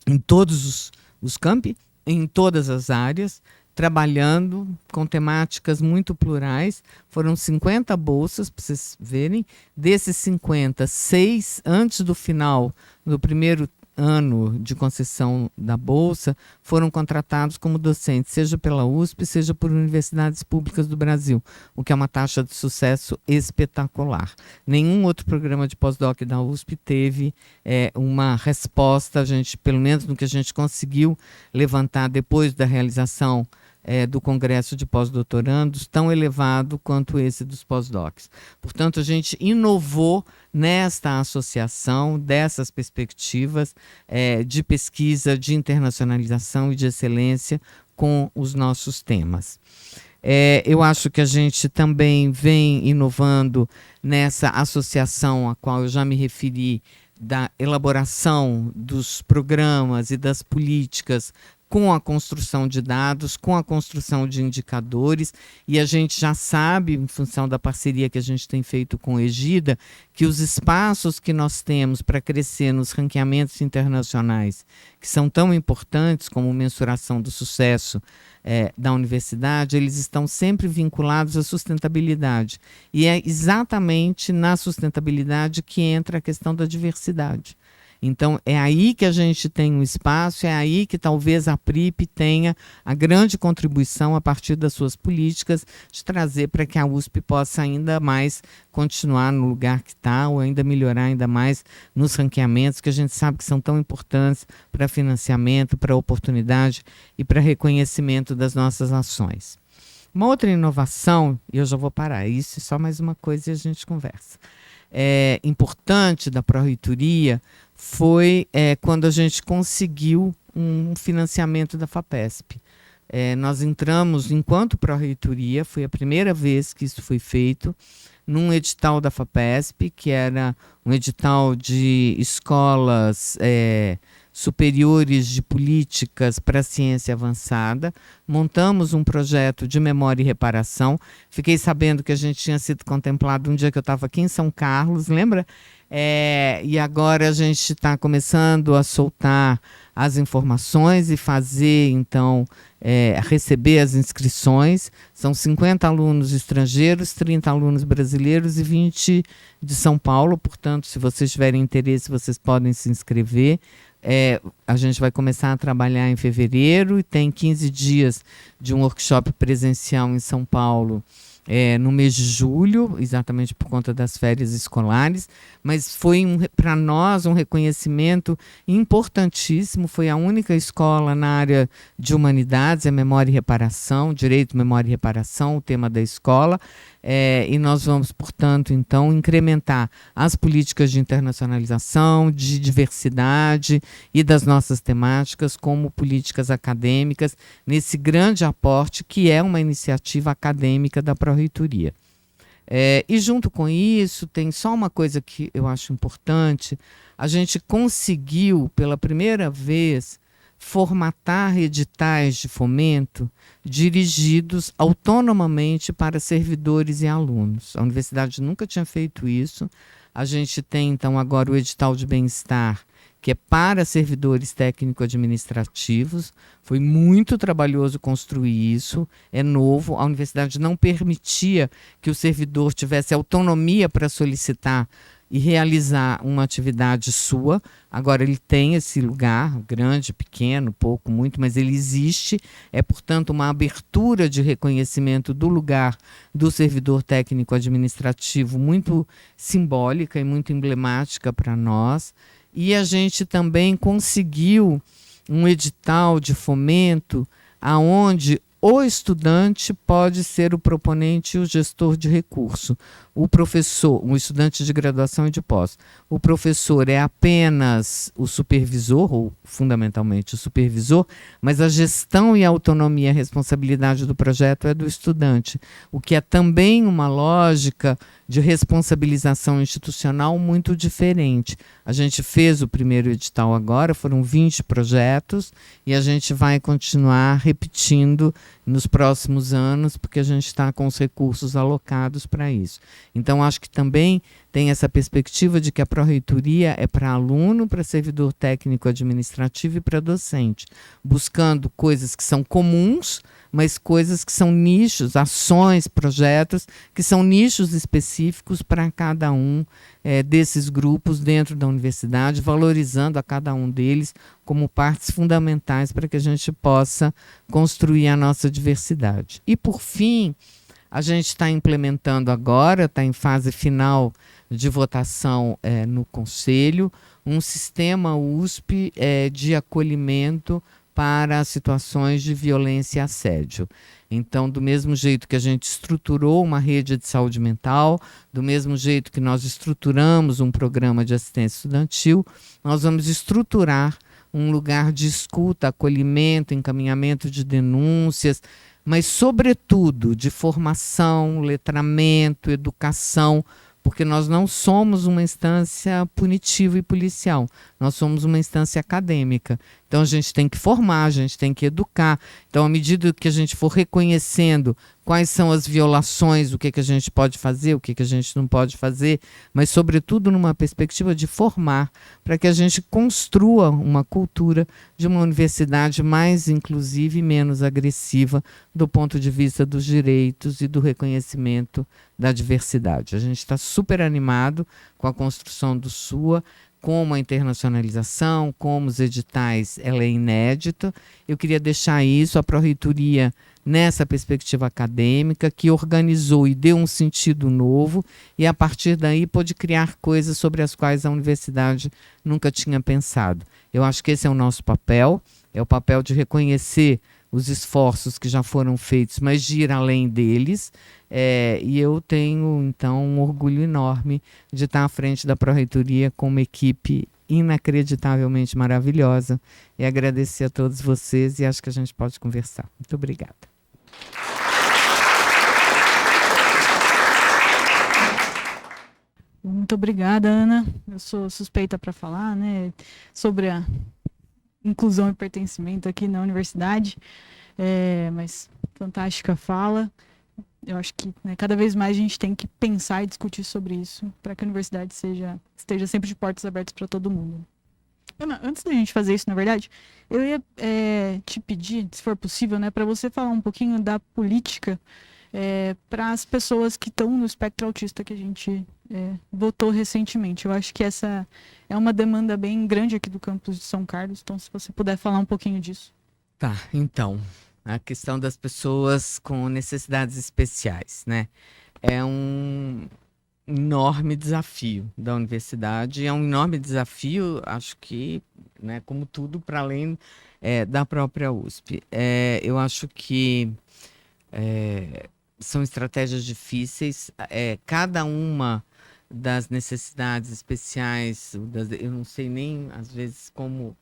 em todos os campi, em todas as áreas, trabalhando com temáticas muito plurais. Foram 50 bolsas, para vocês verem. Desses 50, 6 antes do final do primeiro ano de concessão da bolsa foram contratados como docentes, seja pela USP, seja por universidades públicas do Brasil, o que é uma taxa de sucesso espetacular. Nenhum outro programa de pós-doc da USP teve uma resposta, pelo menos no que a gente conseguiu levantar depois da realização do Congresso de Pós-Doutorandos, tão elevado quanto esse dos pós-docs. Portanto, a gente inovou nesta associação dessas perspectivas de pesquisa, de internacionalização e de excelência com os nossos temas. Eu acho que a gente também vem inovando nessa associação a qual eu já me referi, da elaboração dos programas e das políticas com a construção de dados, com a construção de indicadores, e a gente já sabe, em função da parceria que a gente tem feito com o Egida, que os espaços que nós temos para crescer nos ranqueamentos internacionais, que são tão importantes como mensuração do sucesso da universidade, eles estão sempre vinculados à sustentabilidade. E é exatamente na sustentabilidade que entra a questão da diversidade. Então, é aí que a gente tem um espaço, é aí que talvez a PRIP tenha a grande contribuição, a partir das suas políticas, de trazer para que a USP possa ainda mais continuar no lugar que está, ou ainda melhorar ainda mais nos ranqueamentos, que a gente sabe que são tão importantes para financiamento, para oportunidade e para reconhecimento das nossas ações. Uma outra inovação, e eu já vou parar, isso é só mais uma coisa e a gente conversa, importante da Pró-Reitoria, foi quando a gente conseguiu um financiamento da FAPESP. Nós entramos, enquanto pró-reitoria, foi a primeira vez que isso foi feito, num edital da FAPESP, que era um edital de escolas superiores de políticas para a ciência avançada. Montamos um projeto de memória e reparação. Fiquei sabendo que a gente tinha sido contemplado um dia que eu estava aqui em São Carlos, lembra? E agora a gente está começando a soltar as informações e fazer, então, receber as inscrições. São 50 alunos estrangeiros, 30 alunos brasileiros e 20 de São Paulo. Portanto, se vocês tiverem interesse, vocês podem se inscrever. A gente vai começar a trabalhar em fevereiro e tem 15 dias de um workshop presencial em São Paulo no mês de julho, exatamente por conta das férias escolares, mas foi para nós um reconhecimento importantíssimo. Foi a única escola na área de humanidades, memória e reparação, direito, memória e reparação, o tema da escola, e nós vamos, portanto, então, incrementar as políticas de internacionalização, de diversidade e das nossas temáticas como políticas acadêmicas, nesse grande aporte que é uma iniciativa acadêmica da Pró-Reitoria. E junto com isso, tem só uma coisa que eu acho importante: a gente conseguiu, pela primeira vez, formatar editais de fomento dirigidos autonomamente para servidores e alunos. A universidade nunca tinha feito isso. A gente tem, então, agora o edital de bem-estar, que é para servidores técnico-administrativos. Foi muito trabalhoso construir isso, é novo. A universidade não permitia que o servidor tivesse autonomia para solicitar e realizar uma atividade sua. Agora ele tem esse lugar, grande, pequeno, pouco, muito, mas ele existe. É, portanto, uma abertura de reconhecimento do lugar do servidor técnico-administrativo muito simbólica e muito emblemática para nós. E a gente também conseguiu um edital de fomento aonde o estudante pode ser o proponente e o gestor de recurso. O professor, o estudante de graduação e de pós, o professor é apenas o supervisor, ou fundamentalmente o supervisor, mas a gestão e a autonomia, a responsabilidade do projeto é do estudante, o que é também uma lógica de responsabilização institucional muito diferente. A gente fez o primeiro edital agora, foram 20 projetos, e a gente vai continuar repetindo nos próximos anos, porque a gente está com os recursos alocados para isso. Então, acho que também tem essa perspectiva de que a pró-reitoria é para aluno, para servidor técnico administrativo e para docente, buscando coisas que são comuns, mas coisas que são nichos, ações, projetos, que são nichos específicos para cada um desses grupos dentro da universidade, valorizando a cada um deles como partes fundamentais para que a gente possa construir a nossa diversidade. E, por fim, a gente está implementando agora, está em fase final de votação no Conselho, um sistema USP de acolhimento para situações de violência e assédio. Então, do mesmo jeito que a gente estruturou uma rede de saúde mental, do mesmo jeito que nós estruturamos um programa de assistência estudantil, nós vamos estruturar um lugar de escuta, acolhimento, encaminhamento de denúncias, mas, sobretudo, de formação, letramento, educação, porque nós não somos uma instância punitiva e policial, nós somos uma instância acadêmica. Então, a gente tem que formar, a gente tem que educar. Então, à medida que a gente for reconhecendo quais são as violações, o que a gente pode fazer, o que a gente não pode fazer, mas, sobretudo, numa perspectiva de formar, para que a gente construa uma cultura de uma universidade mais inclusiva e menos agressiva do ponto de vista dos direitos e do reconhecimento da diversidade. A gente está super animado com a construção do SUA, como a internacionalização, como os editais, ela é inédita. Eu queria deixar isso, a Pró-Reitoria, nessa perspectiva acadêmica, que organizou e deu um sentido novo, e a partir daí pôde criar coisas sobre as quais a universidade nunca tinha pensado. Eu acho que esse é o nosso papel, é o papel de reconhecer os esforços que já foram feitos, mas de ir além deles, e eu tenho, então, um orgulho enorme de estar à frente da Pró-Reitoria com uma equipe inacreditavelmente maravilhosa. E agradecer a todos vocês e acho que a gente pode conversar. Muito obrigada. Muito obrigada, Ana. Eu sou suspeita para falar, né, sobre a inclusão e pertencimento aqui na universidade, mas fantástica fala. Eu acho que, né, cada vez mais a gente tem que pensar e discutir sobre isso para que a universidade esteja sempre de portas abertas para todo mundo. Ana, antes da gente fazer isso, na verdade, eu ia te pedir, se for possível, né, para você falar um pouquinho da política para as pessoas que estão no espectro autista que a gente votou recentemente. Eu acho que essa é uma demanda bem grande aqui do campus de São Carlos, então se você puder falar um pouquinho disso. Tá, então, a questão das pessoas com necessidades especiais, né? É um enorme desafio da universidade, é um enorme desafio, acho que, né, como tudo, para além da própria USP. Eu acho que são estratégias difíceis, cada uma das necessidades especiais, eu não sei nem, às vezes, como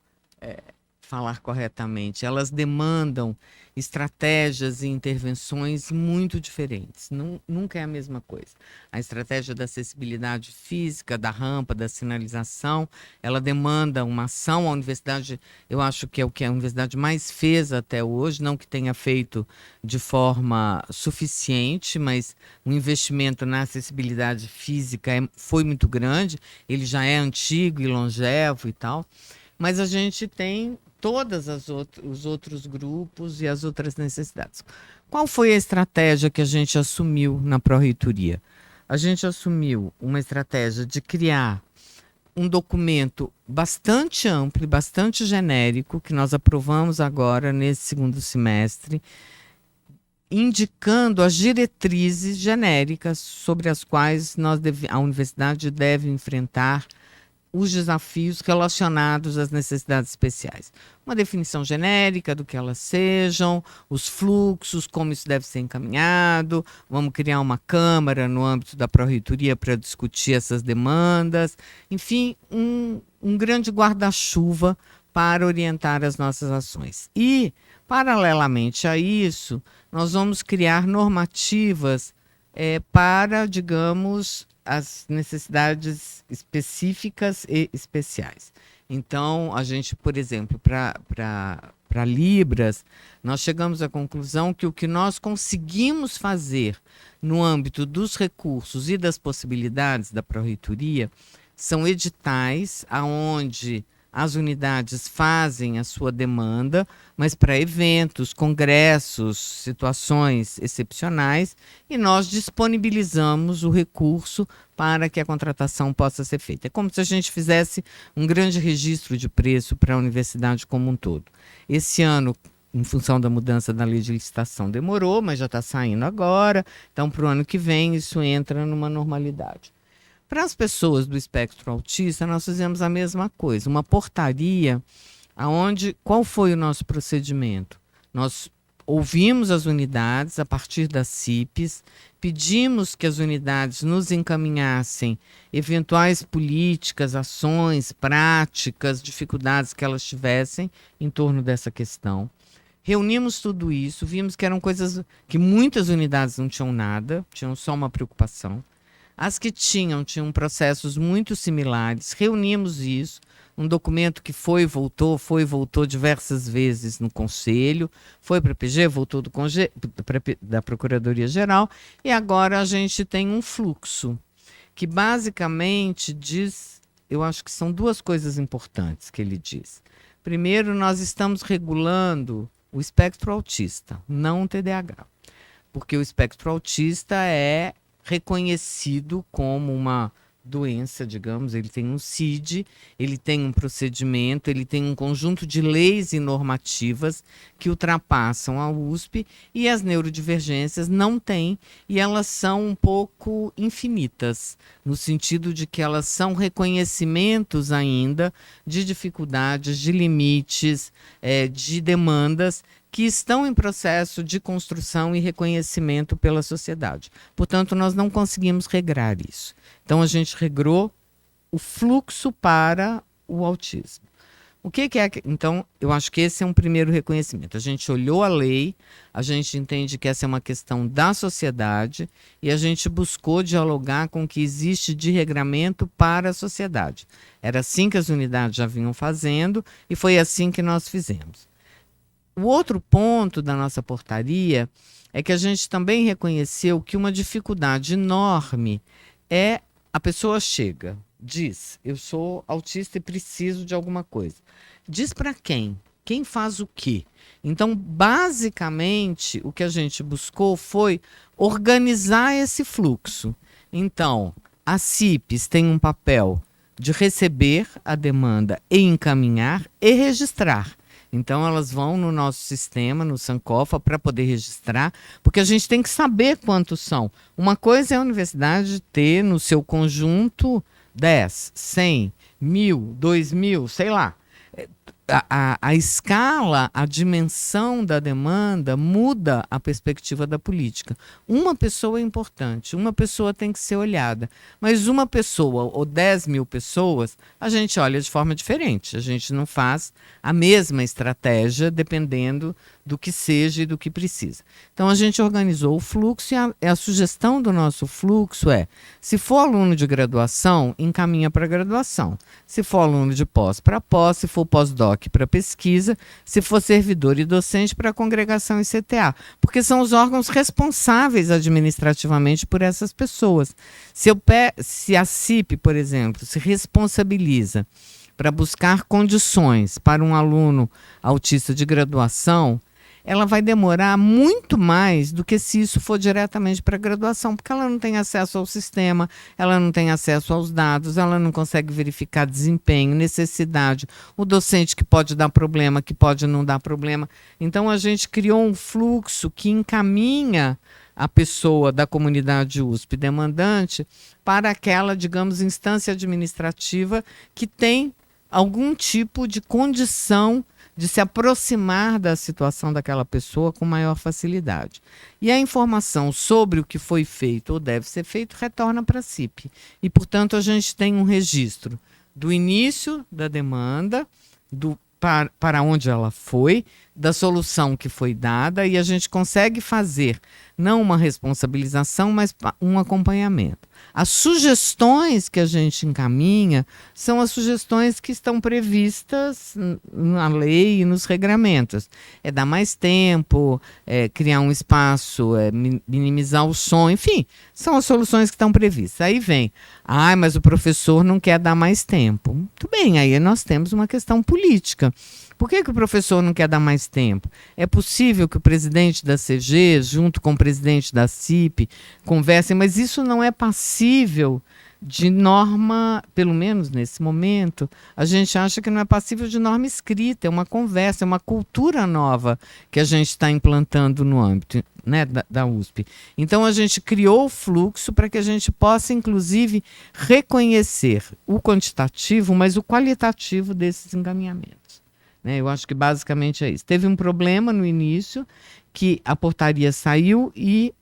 falar corretamente, elas demandam estratégias e intervenções muito diferentes. Nunca é a mesma coisa. A estratégia da acessibilidade física, da rampa, da sinalização, ela demanda uma ação. A universidade, eu acho que é o que a universidade mais fez até hoje, não que tenha feito de forma suficiente, mas o investimento na acessibilidade física foi muito grande, ele já é antigo e longevo e tal, mas a gente tem todas os outros grupos e as outras necessidades. Qual foi a estratégia que a gente assumiu na Pró-Reitoria? A gente assumiu uma estratégia de criar um documento bastante amplo e bastante genérico, que nós aprovamos agora nesse segundo semestre, indicando as diretrizes genéricas sobre as quais a universidade deve enfrentar os desafios relacionados às necessidades especiais. Uma definição genérica do que elas sejam, os fluxos, como isso deve ser encaminhado, vamos criar uma câmara no âmbito da Pró-Reitoria para discutir essas demandas, enfim, um grande guarda-chuva para orientar as nossas ações. E, paralelamente a isso, nós vamos criar normativas para, digamos, as necessidades específicas e especiais. Então, a gente, por exemplo, para Libras, nós chegamos à conclusão que o que nós conseguimos fazer no âmbito dos recursos e das possibilidades da Pró-Reitoria são editais onde as unidades fazem a sua demanda, mas para eventos, congressos, situações excepcionais, e nós disponibilizamos o recurso para que a contratação possa ser feita. É como se a gente fizesse um grande registro de preço para a universidade como um todo. Esse ano, em função da mudança da lei de licitação, demorou, mas já está saindo agora, então para o ano que vem isso entra numa normalidade. Para as pessoas do espectro autista, nós fizemos a mesma coisa, uma portaria qual foi o nosso procedimento? Nós ouvimos as unidades a partir das CIPs, pedimos que as unidades nos encaminhassem eventuais políticas, ações, práticas, dificuldades que elas tivessem em torno dessa questão. Reunimos tudo isso, vimos que eram coisas que muitas unidades não tinham nada, tinham só uma preocupação. As que tinham processos muito similares, reunimos isso, um documento que foi e voltou diversas vezes no Conselho, foi para a PG, voltou da Procuradoria-Geral, e agora a gente tem um fluxo, que basicamente diz, eu acho que são duas coisas importantes que ele diz. Primeiro, nós estamos regulando o espectro autista, não o TDAH, porque o espectro autista é reconhecido como uma doença, digamos, ele tem um CID, ele tem um procedimento, ele tem um conjunto de leis e normativas que ultrapassam a USP, e as neurodivergências não têm, e elas são um pouco infinitas, no sentido de que elas são reconhecimentos ainda de dificuldades, de limites, de demandas que estão em processo de construção e reconhecimento pela sociedade. Portanto, nós não conseguimos regrar isso. Então, a gente regrou o fluxo para o autismo. O que é? Então, eu acho que esse é um primeiro reconhecimento. A gente olhou a lei, a gente entende que essa é uma questão da sociedade e a gente buscou dialogar com o que existe de regramento para a sociedade. Era assim que as unidades já vinham fazendo e foi assim que nós fizemos. O outro ponto da nossa portaria é que a gente também reconheceu que uma dificuldade enorme é a pessoa chega, diz, eu sou autista e preciso de alguma coisa. Diz para quem? Quem faz o quê? Então, basicamente, o que a gente buscou foi organizar esse fluxo. Então, as CIPs têm um papel de receber a demanda e encaminhar e registrar. Então, elas vão no nosso sistema, no Sankofa, para poder registrar, porque a gente tem que saber quantos são. Uma coisa é a universidade ter no seu conjunto 10, 100, 1.000, 2.000, sei lá. A escala, a dimensão da demanda muda a perspectiva da política. Uma pessoa é importante, uma pessoa tem que ser olhada, mas uma pessoa ou 10.000 pessoas, a gente olha de forma diferente. A gente não faz a mesma estratégia dependendo do que seja e do que precisa. Então, a gente organizou o fluxo e a sugestão do nosso fluxo é, se for aluno de graduação, encaminha para graduação. Se for aluno de pós, para pós. Se for pós-doc, para pesquisa. Se for servidor e docente, para congregação e CTA. Porque são os órgãos responsáveis administrativamente por essas pessoas. Se a CIP, por exemplo, se responsabiliza para buscar condições para um aluno autista de graduação, ela vai demorar muito mais do que se isso for diretamente para a graduação, porque ela não tem acesso ao sistema, ela não tem acesso aos dados, ela não consegue verificar desempenho, necessidade, o docente que pode dar problema, que pode não dar problema. Então, a gente criou um fluxo que encaminha a pessoa da comunidade USP demandante para aquela, digamos, instância administrativa que tem algum tipo de condição de se aproximar da situação daquela pessoa com maior facilidade. E a informação sobre o que foi feito ou deve ser feito retorna para a CIP. E, portanto, a gente tem um registro do início da demanda, para onde ela foi, da solução que foi dada, e a gente consegue fazer não uma responsabilização, mas um acompanhamento. As sugestões que a gente encaminha são as sugestões que estão previstas na lei e nos regramentos. É dar mais tempo, criar um espaço, minimizar o som, enfim, são as soluções que estão previstas. Aí vem, mas o professor não quer dar mais tempo. Muito bem, aí nós temos uma questão política. Por que o professor não quer dar mais tempo? É possível que o presidente da CG, junto com o presidente da CIP, conversem, mas isso não é passível de norma, pelo menos nesse momento, a gente acha que não é passível de norma escrita, é uma conversa, é uma cultura nova que a gente está implantando no âmbito, né, da USP. Então, a gente criou o fluxo para que a gente possa, inclusive, reconhecer o quantitativo, mas o qualitativo desses encaminhamentos. Eu acho que basicamente é isso. Teve um problema no início, que a portaria saiu e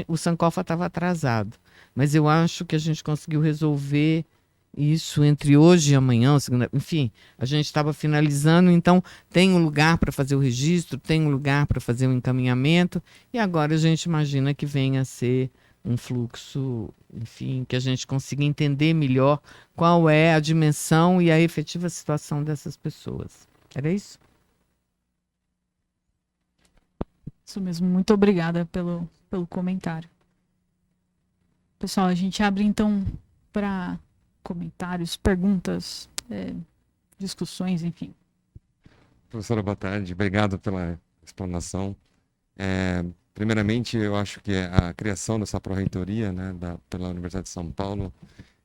o Sankofa estava atrasado. Mas eu acho que a gente conseguiu resolver isso entre hoje e amanhã, enfim, a gente estava finalizando, então tem um lugar para fazer o registro, tem um lugar para fazer o encaminhamento, e agora a gente imagina que venha a ser um fluxo, enfim, que a gente consiga entender melhor qual é a dimensão e a efetiva situação dessas pessoas. Era isso? Isso mesmo. Muito obrigada pelo comentário. Pessoal, a gente abre então para comentários, perguntas, discussões, enfim. Professora, boa tarde. Obrigado pela explanação. Primeiramente, eu acho que a criação dessa pró-reitoria, né, pela Universidade de São Paulo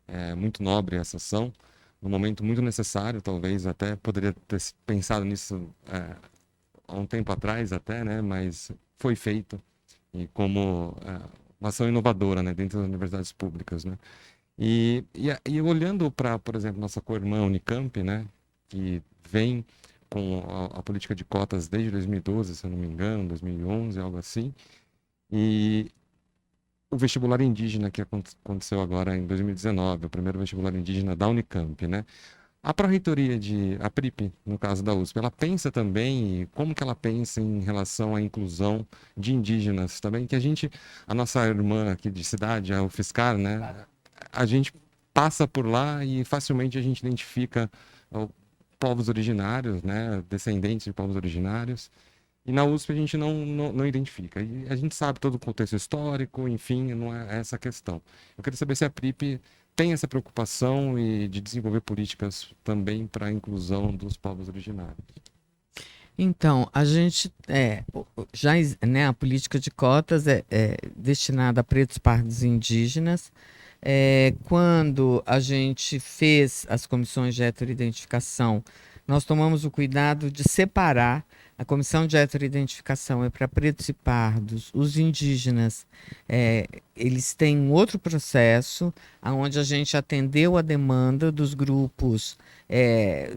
é muito nobre essa ação. Num momento muito necessário, talvez até poderia ter pensado nisso há um tempo atrás até, né, mas foi feito e como uma ação inovadora, né, dentro das universidades públicas, né. E olhando para, por exemplo, nossa co-irmã Unicamp, né, que vem com a política de cotas desde 2012, se eu não me engano, 2011, algo assim, e o vestibular indígena que aconteceu agora em 2019, o primeiro vestibular indígena da Unicamp, né? A pró-reitoria a PRIP, no caso da USP, ela pensa também, como que ela pensa em relação à inclusão de indígenas também, que a nossa irmã aqui de cidade, a UFSCar, né, a gente passa por lá e facilmente a gente identifica povos originários, né, descendentes de povos originários, e na USP a gente não identifica. E a gente sabe todo o contexto histórico, enfim, não é essa a questão. Eu queria saber se a PRIP tem essa preocupação de desenvolver políticas também para a inclusão dos povos originários. Então, a gente né, a política de cotas é destinada a pretos, pardos e indígenas. Quando a gente fez as comissões de heteroidentificação, nós tomamos o cuidado de separar. A comissão de heteroidentificação é para pretos e pardos. Os indígenas, eles têm um outro processo, onde a gente atendeu a demanda dos grupos,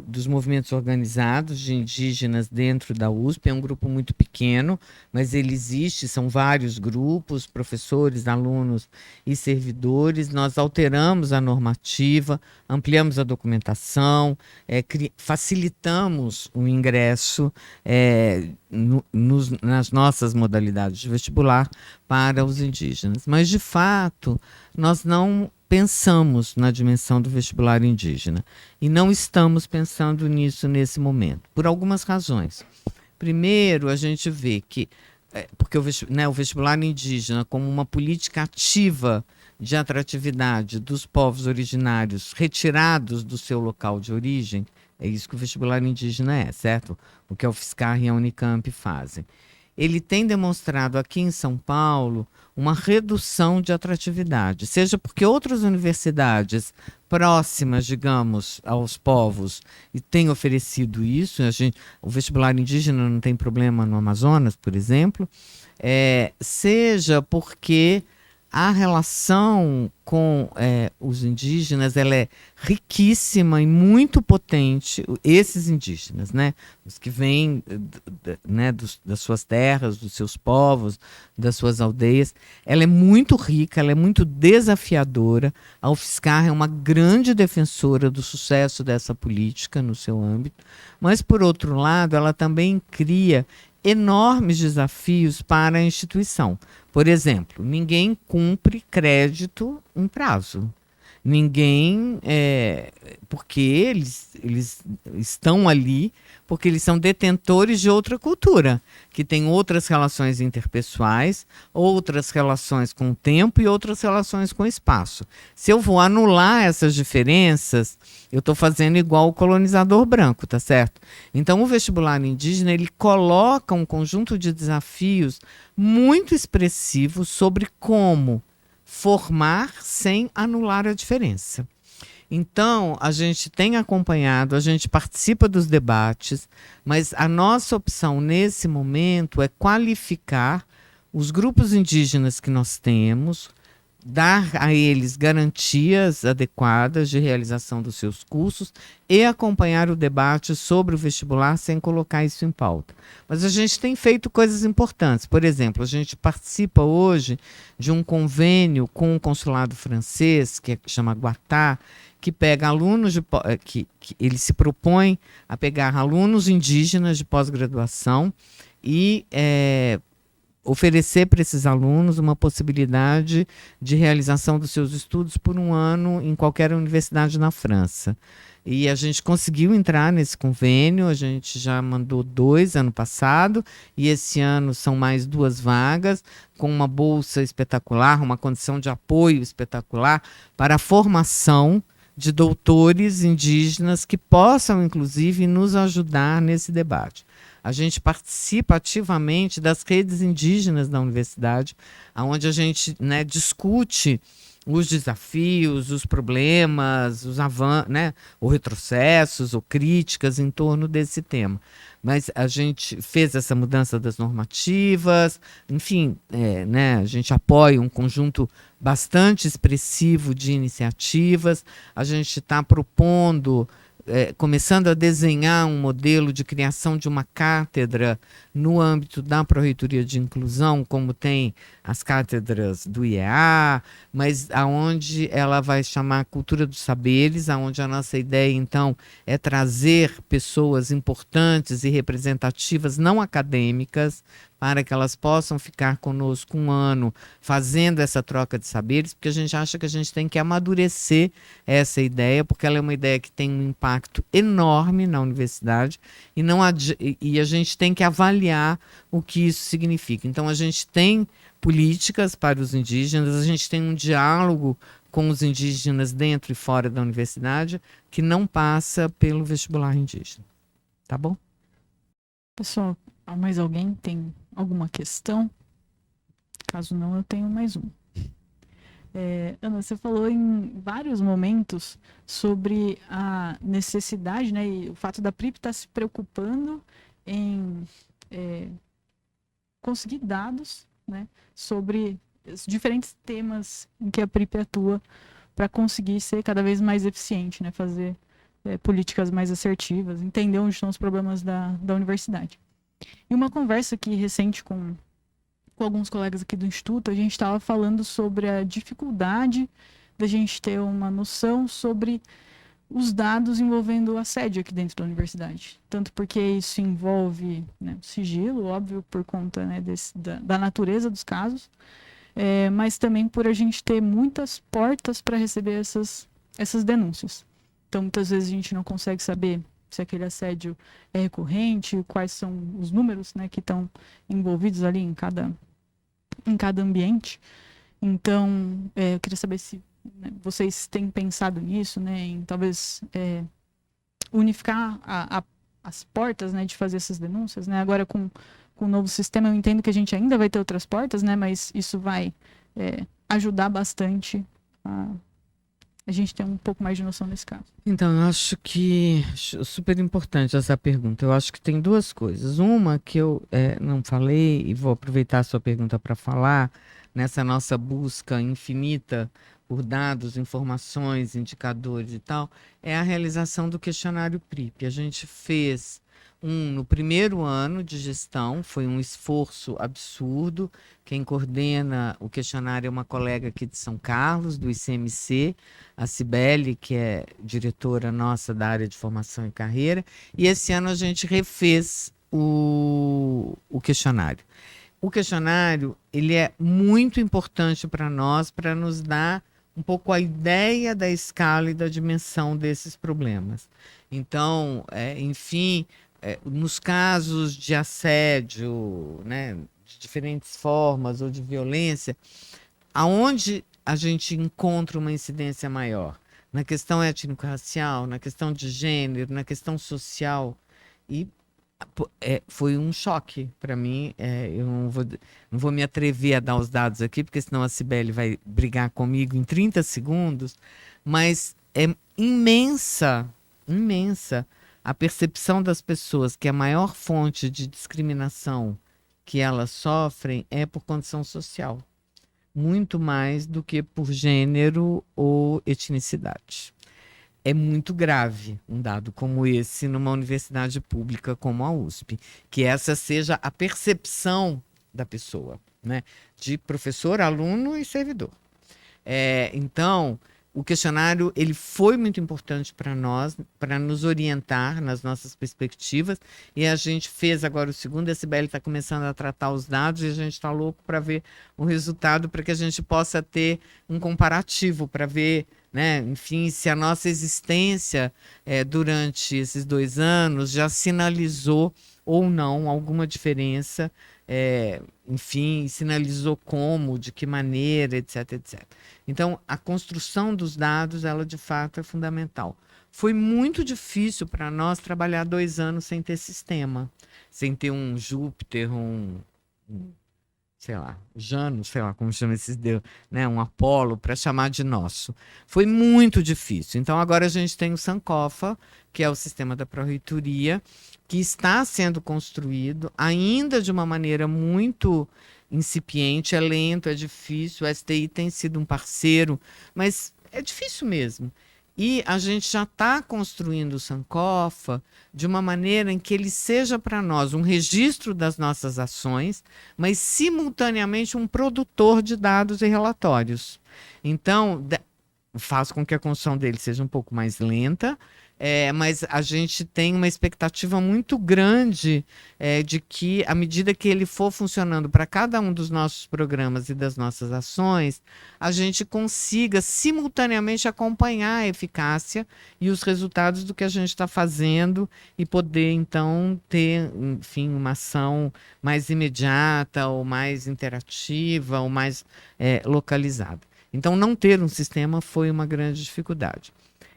dos movimentos organizados de indígenas dentro da USP. É um grupo muito pequeno, mas ele existe, são vários grupos, professores, alunos e servidores. Nós alteramos a normativa, ampliamos a documentação, facilitamos o ingresso nas nossas modalidades de vestibular para os indígenas. Mas, de fato, nós não pensamos na dimensão do vestibular indígena e não estamos pensando nisso nesse momento, por algumas razões. Primeiro, a gente vê que, porque o vestibular indígena, como uma política ativa de atratividade dos povos originários retirados do seu local de origem, é isso que o vestibular indígena certo? O que a UFSCar e a Unicamp fazem. Ele tem demonstrado aqui em São Paulo uma redução de atratividade, seja porque outras universidades próximas, digamos, aos povos têm oferecido isso. O vestibular indígena não tem problema no Amazonas, por exemplo, seja porque a relação com os indígenas ela é riquíssima e muito potente. Esses indígenas, né, os que vêm das suas terras, dos seus povos, das suas aldeias, ela é muito rica, ela é muito desafiadora. A UFSCar é uma grande defensora do sucesso dessa política no seu âmbito, mas, por outro lado, ela também cria enormes desafios para a instituição. Por exemplo, ninguém cumpre crédito em prazo. Ninguém, porque eles estão ali, porque eles são detentores de outra cultura, que tem outras relações interpessoais, outras relações com o tempo e outras relações com o espaço. Se eu vou anular essas diferenças, eu estou fazendo igual o colonizador branco, tá certo? Então, o vestibular indígena, ele coloca um conjunto de desafios muito expressivos sobre como formar sem anular a diferença. Então, a gente tem acompanhado, a gente participa dos debates, mas a nossa opção nesse momento é qualificar os grupos indígenas que nós temos, dar a eles garantias adequadas de realização dos seus cursos e acompanhar o debate sobre o vestibular sem colocar isso em pauta. Mas a gente tem feito coisas importantes. Por exemplo, a gente participa hoje de um convênio com o consulado francês, que chama Guatá, que pega alunos que ele se propõe a pegar alunos indígenas de pós-graduação e oferecer para esses alunos uma possibilidade de realização dos seus estudos por um ano em qualquer universidade na França. E a gente conseguiu entrar nesse convênio, a gente já mandou 2 ano passado, e esse ano são mais 2 vagas, com uma bolsa espetacular, uma condição de apoio espetacular para a formação de doutores indígenas que possam, inclusive, nos ajudar nesse debate. A gente participa ativamente das redes indígenas da universidade, onde a gente discute os desafios, os problemas, os avanços, ou retrocessos, ou críticas em torno desse tema. Mas a gente fez essa mudança das normativas, enfim, a gente apoia um conjunto bastante expressivo de iniciativas. A gente está propondo começando a desenhar um modelo de criação de uma cátedra no âmbito da Pró-Reitoria de Inclusão, como tem as cátedras do IEA, mas aonde ela vai chamar Cultura dos Saberes, aonde a nossa ideia, então, é trazer pessoas importantes e representativas não acadêmicas para que elas possam ficar conosco um ano fazendo essa troca de saberes, porque a gente acha que a gente tem que amadurecer essa ideia, porque ela é uma ideia que tem um impacto enorme na universidade e a gente tem que avaliar o que isso significa. Então, a gente tem políticas para os indígenas, a gente tem um diálogo com os indígenas dentro e fora da universidade que não passa pelo vestibular indígena. Tá bom? Pessoal, mais alguém tem alguma questão? Caso não, eu tenho mais uma. Ana, você falou em vários momentos sobre a necessidade, né, e o fato da PRIP estar se preocupando em conseguir dados, né, sobre os diferentes temas em que a PRIP atua para conseguir ser cada vez mais eficiente, né, fazer políticas mais assertivas, entender onde estão os problemas da universidade. Em uma conversa aqui recente com alguns colegas aqui do Instituto, a gente estava falando sobre a dificuldade da gente ter uma noção sobre os dados envolvendo o assédio aqui dentro da universidade. Tanto porque isso envolve, né, sigilo, óbvio, por conta, né, da natureza dos casos, mas também por a gente ter muitas portas para receber essas denúncias. Então, muitas vezes a gente não consegue saber se aquele assédio é recorrente, quais são os números, né, que estão envolvidos ali em cada ambiente. Então, eu queria saber se, né, vocês têm pensado nisso, né, em talvez unificar as portas, né, de fazer essas denúncias, né? Agora com o novo sistema eu entendo que a gente ainda vai ter outras portas, né, mas isso vai ajudar bastante a gente ter um pouco mais de noção nesse caso. Então, eu acho que super importante essa pergunta. Eu acho que tem duas coisas. Uma que eu não falei e vou aproveitar a sua pergunta para falar, nessa nossa busca infinita por dados, informações, indicadores e tal, é a realização do questionário PRIP. A gente fez no primeiro ano de gestão, foi um esforço absurdo. Quem coordena o questionário é uma colega aqui de São Carlos, do ICMC, a Cibele, que é diretora nossa da área de formação e carreira, e esse ano a gente refez o questionário. O questionário, ele é muito importante para nós, para nos dar um pouco a ideia da escala e da dimensão desses problemas. Então, enfim, nos casos de assédio, né, de diferentes formas ou de violência, aonde a gente encontra uma incidência maior? Na questão étnico-racial, na questão de gênero, na questão social. E foi um choque para mim. Eu não vou me atrever a dar os dados aqui, porque senão a Cibele vai brigar comigo em 30 segundos, mas é imensa a percepção das pessoas que a maior fonte de discriminação que elas sofrem é por condição social, muito mais do que por gênero ou etnicidade. É muito grave um dado como esse numa universidade pública como a USP, que essa seja a percepção da pessoa, né, de professor, aluno e servidor. Então, o questionário ele foi muito importante para nós, para nos orientar nas nossas perspectivas, e a gente fez agora o segundo, a Cibele está começando a tratar os dados, e a gente está louco para ver o resultado, para que a gente possa ter um comparativo, para ver, né, enfim, se a nossa existência durante esses 2 anos já sinalizou ou não alguma diferença, enfim, sinalizou como, de que maneira, etc, etc. Então, a construção dos dados, ela de fato é fundamental. Foi muito difícil para nós trabalhar 2 anos sem ter sistema, sem ter um Júpiter, sei lá, Janus, sei lá como chama esses deuses, né, um Apolo, para chamar de nosso. Foi muito difícil. Então, agora a gente tem o Sankofa, que é o sistema da Pró-Reitoria, que está sendo construído, ainda de uma maneira muito incipiente, é lento, é difícil, o STI tem sido um parceiro, mas é difícil mesmo. E a gente já está construindo o Sankofa de uma maneira em que ele seja para nós um registro das nossas ações, mas simultaneamente um produtor de dados e relatórios. Então, faz com que a construção dele seja um pouco mais lenta, mas a gente tem uma expectativa muito grande de que, à medida que ele for funcionando para cada um dos nossos programas e das nossas ações, a gente consiga simultaneamente acompanhar a eficácia e os resultados do que a gente está fazendo e poder, então, ter, enfim, uma ação mais imediata ou mais interativa ou mais localizada. Então, não ter um sistema foi uma grande dificuldade.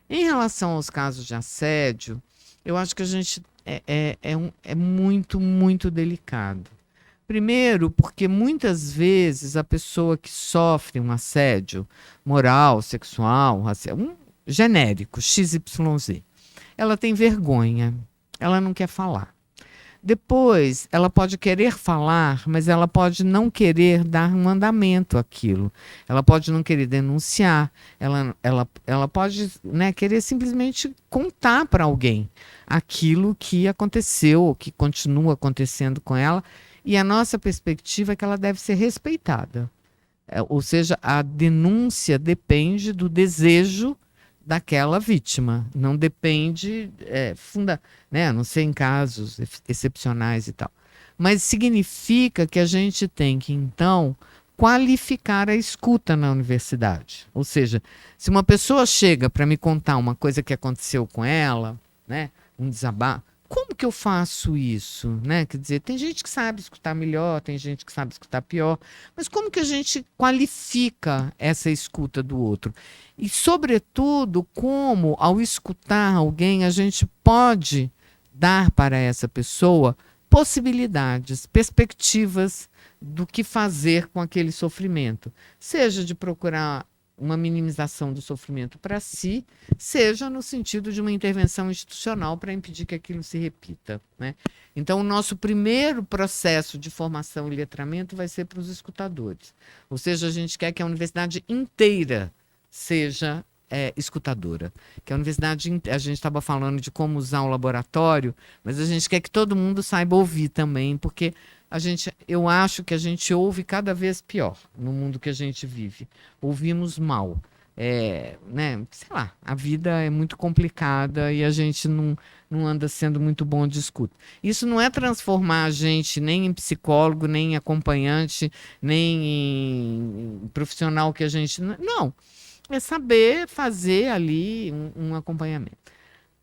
Em relação aos casos de assédio, eu acho que a gente é muito, muito delicado. Primeiro, porque muitas vezes a pessoa que sofre um assédio moral, sexual, racial, genérico, XYZ, ela tem vergonha, ela não quer falar. Depois, ela pode querer falar, mas ela pode não querer dar um andamento àquilo. Ela pode não querer denunciar, ela pode, né, querer simplesmente contar para alguém aquilo que aconteceu, ou que continua acontecendo com ela, e a nossa perspectiva é que ela deve ser respeitada. Ou seja, a denúncia depende do desejo daquela vítima, não depende, né, a não ser em casos excepcionais e tal. Mas significa que a gente tem que, então, qualificar a escuta na universidade. Ou seja, se uma pessoa chega para me contar uma coisa que aconteceu com ela, né, um desabafo, como que eu faço isso, né? Quer dizer, tem gente que sabe escutar melhor, tem gente que sabe escutar pior, mas como que a gente qualifica essa escuta do outro? E, sobretudo, como, ao escutar alguém, a gente pode dar para essa pessoa possibilidades, perspectivas do que fazer com aquele sofrimento, seja de procurar uma minimização do sofrimento para si, seja no sentido de uma intervenção institucional para impedir que aquilo se repita, né? Então, o nosso primeiro processo de formação e letramento vai ser para os escutadores. Ou seja, a gente quer que a universidade inteira seja escutadora. Que a universidade, a gente estava falando de como usar o laboratório, mas a gente quer que todo mundo saiba ouvir também, porque eu acho que a gente ouve cada vez pior no mundo que a gente vive. Ouvimos mal. Né, sei lá, a vida é muito complicada e a gente não anda sendo muito bom de escuta. Isso não é transformar a gente nem em psicólogo, nem em acompanhante, nem em profissional que a gente... Não, é saber fazer ali um acompanhamento.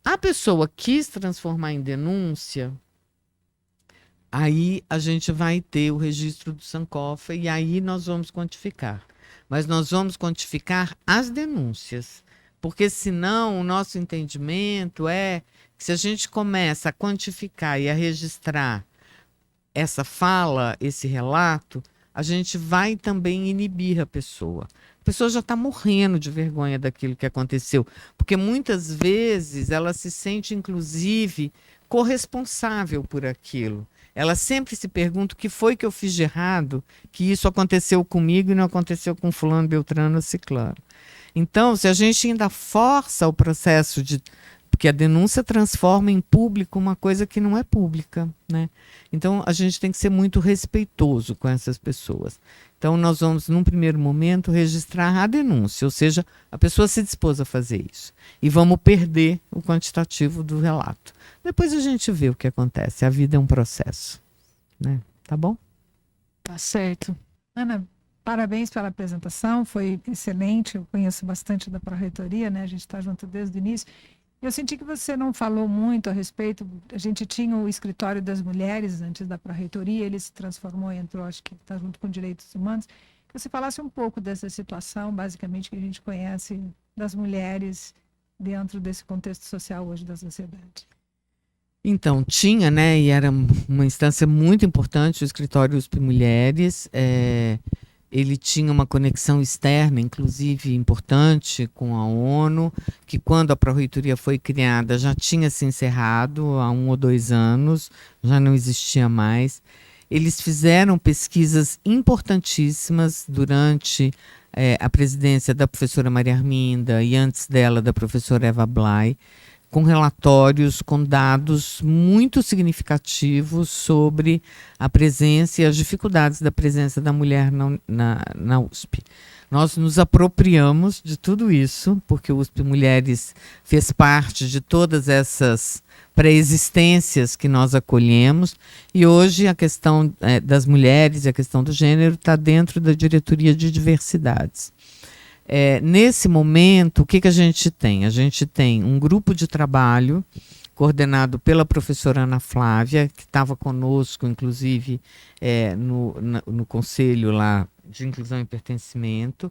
A pessoa quis transformar em denúncia... Aí a gente vai ter o registro do Sankofa e aí nós vamos quantificar. Mas nós vamos quantificar as denúncias, porque senão o nosso entendimento é que se a gente começa a quantificar e a registrar essa fala, esse relato, a gente vai também inibir a pessoa. A pessoa já está morrendo de vergonha daquilo que aconteceu, porque muitas vezes ela se sente, inclusive, corresponsável por aquilo. Ela sempre se pergunta o que foi que eu fiz de errado, que isso aconteceu comigo e não aconteceu com fulano, beltrano ou ciclano. Então, se a gente ainda força o processo de... Porque a denúncia transforma em público uma coisa que não é pública, né? Então, a gente tem que ser muito respeitoso com essas pessoas. Então, nós vamos, num primeiro momento, registrar a denúncia, ou seja, a pessoa se dispôs a fazer isso. E vamos perder o quantitativo do relato. Depois a gente vê o que acontece. A vida é um processo, né? Tá bom? Tá certo. Ana, parabéns pela apresentação, foi excelente. Eu conheço bastante da Pró-Reitoria, né? A gente está junto desde o início. Eu senti que você não falou muito a respeito. A gente tinha o escritório das mulheres antes da Pró-Reitoria, ele se transformou, entrou, acho que está junto com direitos humanos. Que você falasse um pouco dessa situação, basicamente, que a gente conhece das mulheres dentro desse contexto social hoje da sociedade. Então, tinha, né, e era uma instância muito importante, o Escritório USP Mulheres. Ele tinha uma conexão externa, inclusive importante, com a ONU, que quando a Pró-Reitoria foi criada já tinha se encerrado há 1 ou 2 anos, já não existia mais. Eles fizeram pesquisas importantíssimas durante a presidência da professora Maria Arminda e antes dela da professora Eva Blay, com relatórios, com dados muito significativos sobre a presença e as dificuldades da presença da mulher na USP. Nós nos apropriamos de tudo isso, porque o USP Mulheres fez parte de todas essas pré-existências que nós acolhemos, e hoje a questão das mulheres e a questão do gênero está dentro da diretoria de diversidades. Nesse momento, o que a gente tem? A gente tem um grupo de trabalho coordenado pela professora Ana Flávia, que estava conosco, inclusive, no conselho lá de Inclusão e Pertencimento,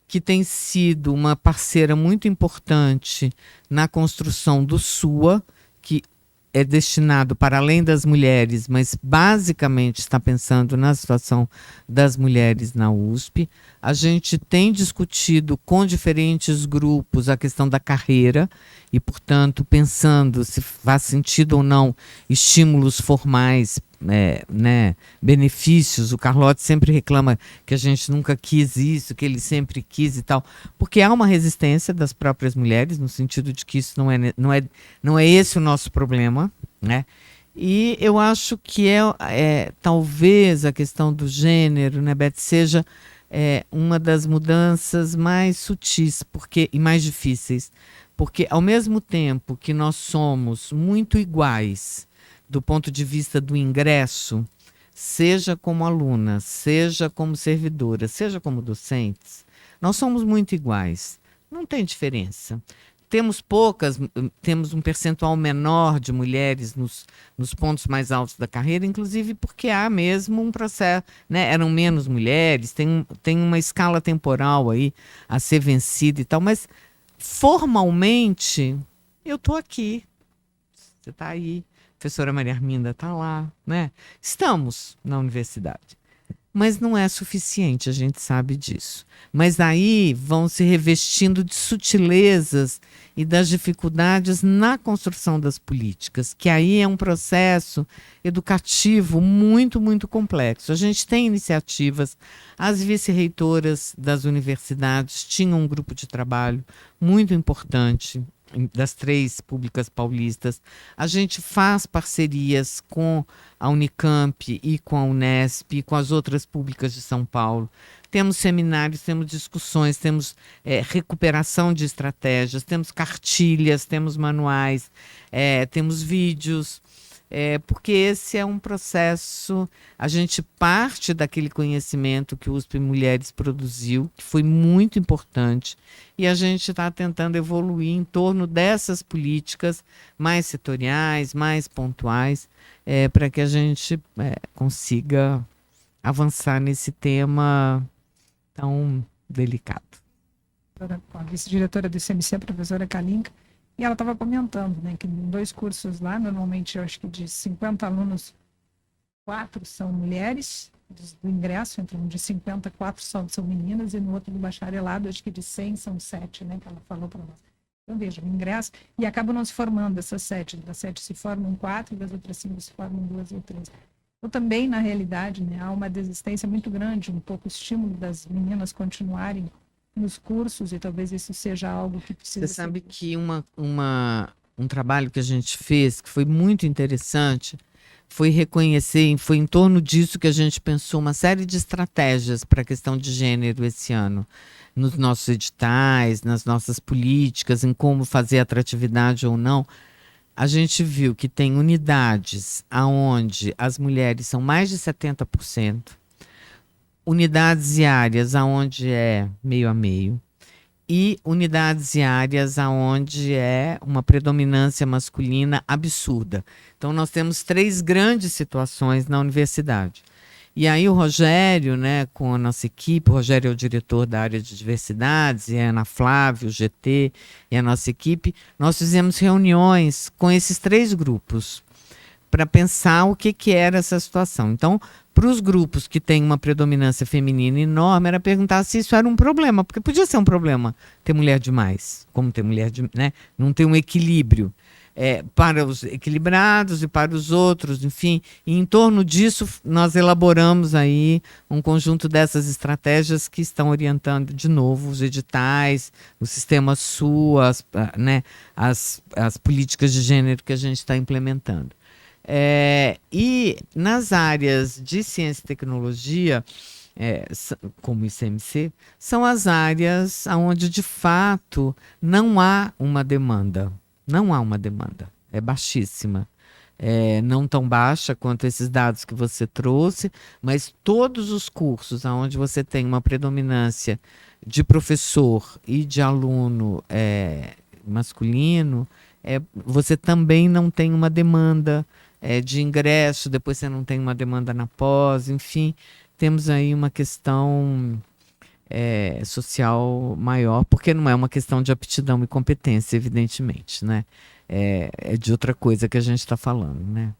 que tem sido uma parceira muito importante na construção do SUA, que é destinado para além das mulheres, mas basicamente está pensando na situação das mulheres na USP. A gente tem discutido com diferentes grupos a questão da carreira e, portanto, pensando se faz sentido ou não estímulos formais, benefícios. O Carlotti sempre reclama que a gente nunca quis isso, que ele sempre quis e tal, porque há uma resistência das próprias mulheres, no sentido de que isso não é esse o nosso problema, né? E eu acho que talvez a questão do gênero, né, Beth, seja uma das mudanças mais sutis e mais difíceis, porque ao mesmo tempo que nós somos muito iguais do ponto de vista do ingresso, seja como alunas, seja como servidoras, seja como docentes, nós somos muito iguais. Não tem diferença. Temos um percentual menor de mulheres nos pontos mais altos da carreira, inclusive porque há mesmo um processo, né? Eram menos mulheres, tem uma escala temporal aí a ser vencida e tal, mas formalmente eu estou aqui, você está aí. A professora Maria Arminda está lá, né? Estamos na universidade. Mas não é suficiente, a gente sabe disso. Mas aí vão se revestindo de sutilezas e das dificuldades na construção das políticas, que aí é um processo educativo muito, muito complexo. A gente tem iniciativas, as vice-reitoras das universidades tinham um grupo de trabalho muito importante, das 3 públicas paulistas. A gente faz parcerias com a Unicamp e com a Unesp e com as outras públicas de São Paulo. Temos seminários, temos discussões, temos recuperação de estratégias, temos cartilhas, temos manuais, temos vídeos, porque esse é um processo, a gente parte daquele conhecimento que o USP Mulheres produziu, que foi muito importante, e a gente está tentando evoluir em torno dessas políticas mais setoriais, mais pontuais, para que a gente consiga avançar nesse tema tão delicado. A vice-diretora do ICMC, a professora Kalinka, e ela estava comentando, né, que em 2 cursos lá, normalmente eu acho que de 50 alunos, 4 são mulheres, do ingresso, entre um de 50, 4 são meninas, e no outro do bacharelado, acho que de 100 são 7, né, que ela falou para nós. Então, veja, o ingresso, e acabam não se formando essas 7, das 7 se formam 4, das outras 5 se formam 2 ou 3. Então, também, na realidade, né, há uma desistência muito grande, um pouco estímulo das meninas continuarem nos cursos, e talvez isso seja algo que precisa Você sabe que um trabalho que a gente fez, que foi muito interessante, foi reconhecer, foi em torno disso que a gente pensou uma série de estratégias para a questão de gênero esse ano, nos nossos editais, nas nossas políticas, em como fazer atratividade ou não. A gente viu que tem unidades onde as mulheres são mais de 70%, unidades e áreas onde é meio a meio, e unidades e áreas onde é uma predominância masculina absurda. Então, nós temos 3 grandes situações na universidade. E aí o Rogério, né, com a nossa equipe, o Rogério é o diretor da área de diversidades, e a Ana Flávia, o GT e a nossa equipe, nós fizemos reuniões com esses 3 grupos para pensar o que era essa situação. Então, para os grupos que têm uma predominância feminina enorme, era perguntar se isso era um problema, porque podia ser um problema ter mulher demais, como ter mulher, né? Não ter um equilíbrio. para os equilibrados e para os outros, enfim. E em torno disso, nós elaboramos aí um conjunto dessas estratégias que estão orientando, de novo, os editais, o sistema SUA, as políticas de gênero que a gente está implementando. E nas áreas de ciência e tecnologia, como ICMC, são as áreas onde, de fato, não há uma demanda. Não há uma demanda. É baixíssima. Não tão baixa quanto esses dados que você trouxe, mas todos os cursos onde você tem uma predominância de professor e de aluno masculino, você também não tem uma demanda de ingresso, depois você não tem uma demanda na pós, enfim, temos aí uma questão social maior, porque não é uma questão de aptidão e competência, evidentemente, né? É de outra coisa que a gente está falando, né?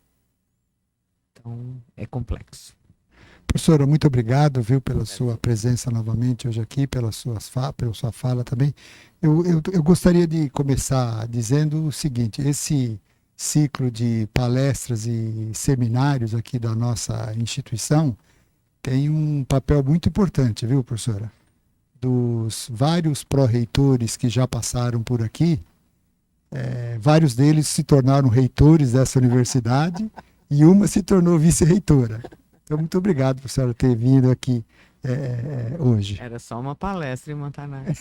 Então, é complexo. Professora, muito obrigado, viu, pela sua presença novamente hoje aqui, pela sua fala também. Eu gostaria de começar dizendo o seguinte: esse ciclo de palestras e seminários aqui da nossa instituição tem um papel muito importante, viu, professora? Dos vários pró-reitores que já passaram por aqui, vários deles se tornaram reitores dessa universidade e uma se tornou vice-reitora. Então, muito obrigado, professora, por ter vindo aqui hoje. Era só uma palestra em Montanari.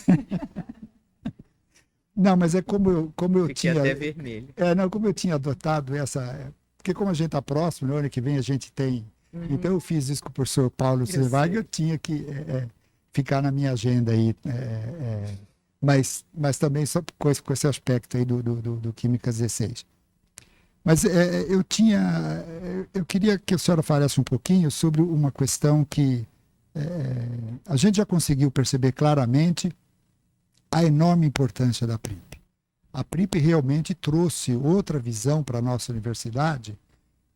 Não, mas é como eu Fiquei tinha... até vermelho. Como eu tinha adotado essa... Porque como a gente está próximo, no ano que vem a gente tem... Então eu fiz isso com o professor Paulo Silvag, eu tinha que ficar na minha agenda aí. Mas também só com esse aspecto aí do Química 16. Mas eu queria que a senhora falasse um pouquinho sobre uma questão que a gente já conseguiu perceber claramente a enorme importância da PRIP. A PRIP realmente trouxe outra visão para a nossa universidade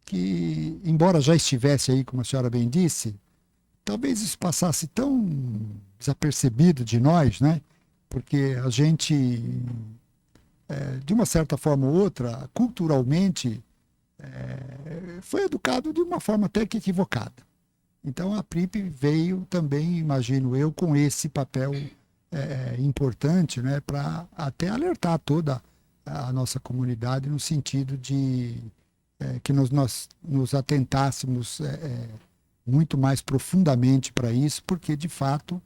que, embora já estivesse aí, como a senhora bem disse, talvez isso passasse tão desapercebido de nós, né? Porque a gente, de uma certa forma ou outra, culturalmente, foi educado de uma forma até que equivocada. Então a PRIP veio também, imagino eu, com esse papel importante, né, para até alertar toda a nossa comunidade no sentido de que nós nos atentássemos muito mais profundamente para isso, porque de fato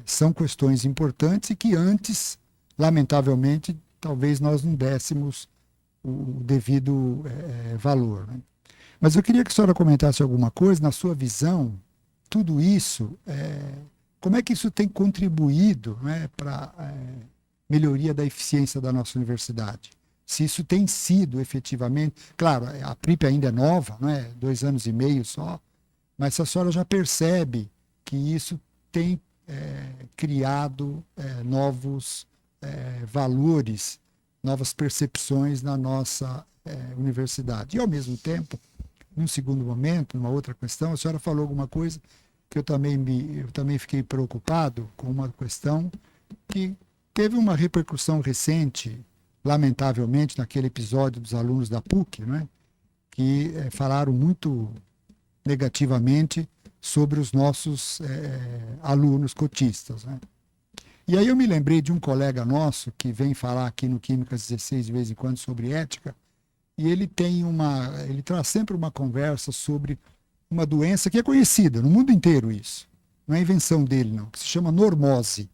são questões importantes e que antes, lamentavelmente, talvez nós não dessemos o devido valor, né? Mas eu queria que a senhora comentasse alguma coisa, na sua visão, tudo isso, como é que isso tem contribuído, né, para a melhoria da eficiência da nossa universidade? Se isso tem sido efetivamente... Claro, a PRIP ainda é nova, não é? 2 anos e meio só, mas se a senhora já percebe que isso tem criado novos valores, novas percepções na nossa universidade. E, ao mesmo tempo, num segundo momento, numa outra questão, a senhora falou alguma coisa que eu também fiquei preocupado com uma questão que teve uma repercussão recente, lamentavelmente, naquele episódio dos alunos da PUC, né, que falaram muito negativamente sobre os nossos alunos cotistas, né? E aí eu me lembrei de um colega nosso que vem falar aqui no Química 16 de vez em quando sobre ética, e ele traz sempre uma conversa sobre uma doença que é conhecida no mundo inteiro, isso. Não é invenção dele, não, que se chama normose,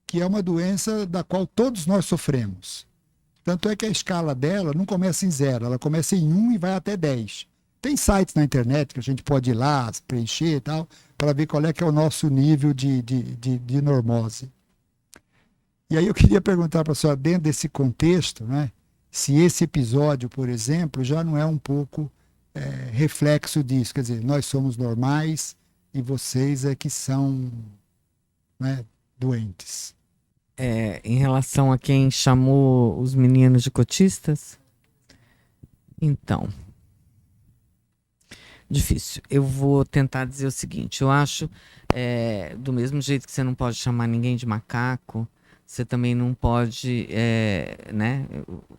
que é uma doença da qual todos nós sofremos. Tanto é que a escala dela não começa em 0, ela começa em 1 e vai até 10. Tem sites na internet que a gente pode ir lá, preencher e tal, para ver qual é que é o nosso nível de normose. E aí eu queria perguntar para a senhora, dentro desse contexto, né, se esse episódio, por exemplo, já não é um pouco reflexo disso. Quer dizer, nós somos normais e vocês é que são, né, doentes. Em relação a quem chamou os meninos de cotistas? Então, difícil. Eu vou tentar dizer o seguinte: eu acho, do mesmo jeito que você não pode chamar ninguém de macaco, você também não pode, né?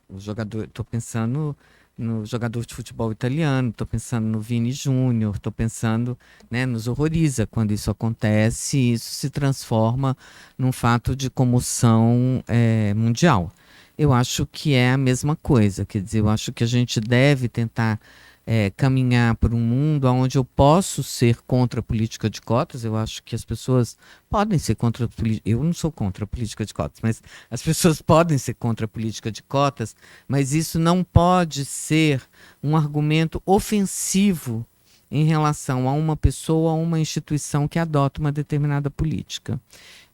O jogador, estou pensando no jogador de futebol italiano, estou pensando no Vini Júnior, estou pensando, né, nos horroriza quando isso acontece e isso se transforma num fato de comoção mundial. Eu acho que é a mesma coisa, quer dizer, eu acho que a gente deve tentar caminhar por um mundo onde eu posso ser contra a política de cotas. Eu acho que as pessoas podem ser contra a política. Eu não sou contra a política de cotas, mas as pessoas podem ser contra a política de cotas, mas isso não pode ser um argumento ofensivo em relação a uma pessoa ou a uma instituição que adota uma determinada política,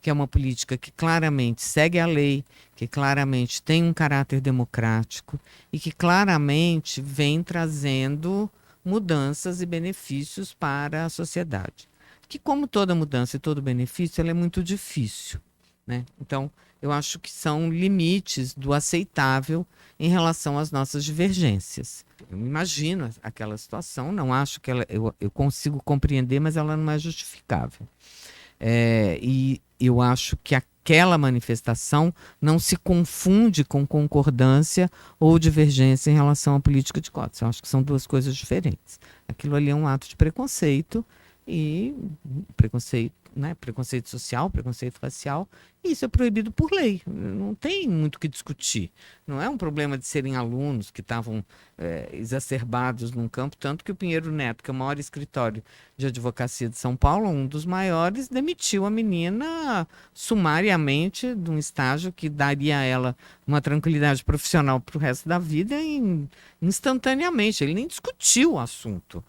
que é uma política que claramente segue a lei, que claramente tem um caráter democrático e que claramente vem trazendo mudanças e benefícios para a sociedade. Que, como toda mudança e todo benefício, ela é muito difícil, né? Então, eu acho que são limites do aceitável em relação às nossas divergências. Eu imagino aquela situação, não acho que eu consigo compreender, mas ela não é justificável. E eu acho que aquela manifestação não se confunde com concordância ou divergência em relação à política de cotas. Eu acho que são duas coisas diferentes. Aquilo ali é um ato de preconceito, e preconceito, né, preconceito social, preconceito racial, e isso é proibido por lei. Não tem muito o que discutir. Não é um problema de serem alunos que estavam exacerbados num campo, tanto que o Pinheiro Neto, que é o maior escritório de advocacia de São Paulo, um dos maiores, demitiu a menina sumariamente de um estágio que daria a ela uma tranquilidade profissional para o resto da vida instantaneamente. Ele nem discutiu o assunto.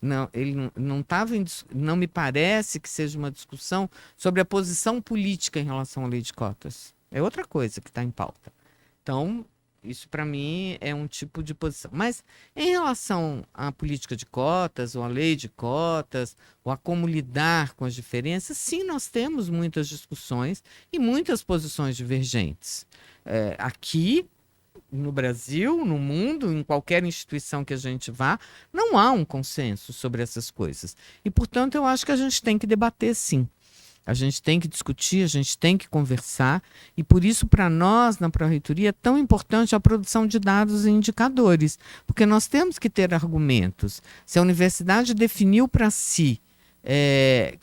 Não, ele não estava, não me parece que seja uma discussão sobre a posição política em relação à lei de cotas. É outra coisa que está em pauta. Então, isso para mim é um tipo de posição. Mas em relação à política de cotas, ou à lei de cotas, ou a como lidar com as diferenças, sim, nós temos muitas discussões e muitas posições divergentes. Aqui, no Brasil, no mundo, em qualquer instituição que a gente vá, não há um consenso sobre essas coisas. E, portanto, eu acho que a gente tem que debater, sim. A gente tem que discutir, a gente tem que conversar, e por isso, para nós, na Pró-Reitoria, é tão importante a produção de dados e indicadores, porque nós temos que ter argumentos. Se a universidade definiu para si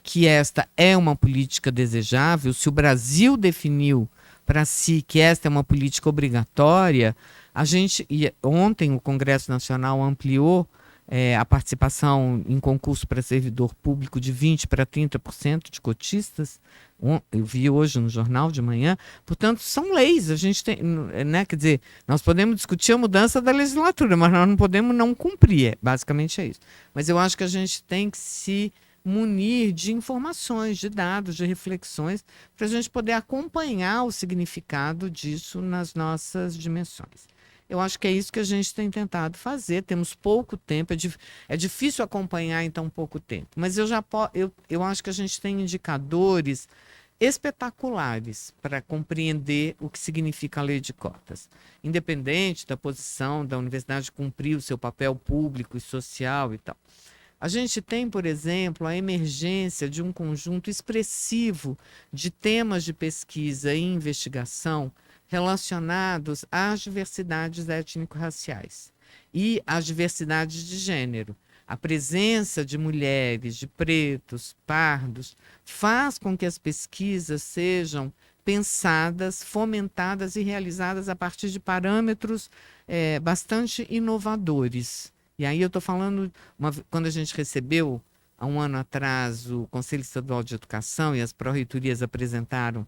que esta é uma política desejável, se o Brasil definiu para si que esta é uma política obrigatória, ontem o Congresso Nacional ampliou a participação em concurso para servidor público de 20% para 30% de cotistas. Eu vi hoje no jornal de manhã. Portanto, são leis. A gente tem, né, quer dizer, nós podemos discutir a mudança da legislatura, mas nós não podemos não cumprir. Basicamente é isso. Mas eu acho que a gente tem que se munir de informações, de dados, de reflexões, para a gente poder acompanhar o significado disso nas nossas dimensões. Eu acho que é isso que a gente tem tentado fazer. Temos pouco tempo, é difícil acompanhar em tão pouco tempo, mas eu acho que a gente tem indicadores espetaculares para compreender o que significa a lei de cotas, independente da posição da universidade cumprir o seu papel público e social e tal. A gente tem, por exemplo, a emergência de um conjunto expressivo de temas de pesquisa e investigação relacionados às diversidades étnico-raciais e às diversidades de gênero. A presença de mulheres, de pretos, pardos, faz com que as pesquisas sejam pensadas, fomentadas e realizadas a partir de parâmetros bastante inovadores. E aí eu estou falando, quando a gente recebeu, há um ano atrás, o Conselho Estadual de Educação e as pró-reitorias apresentaram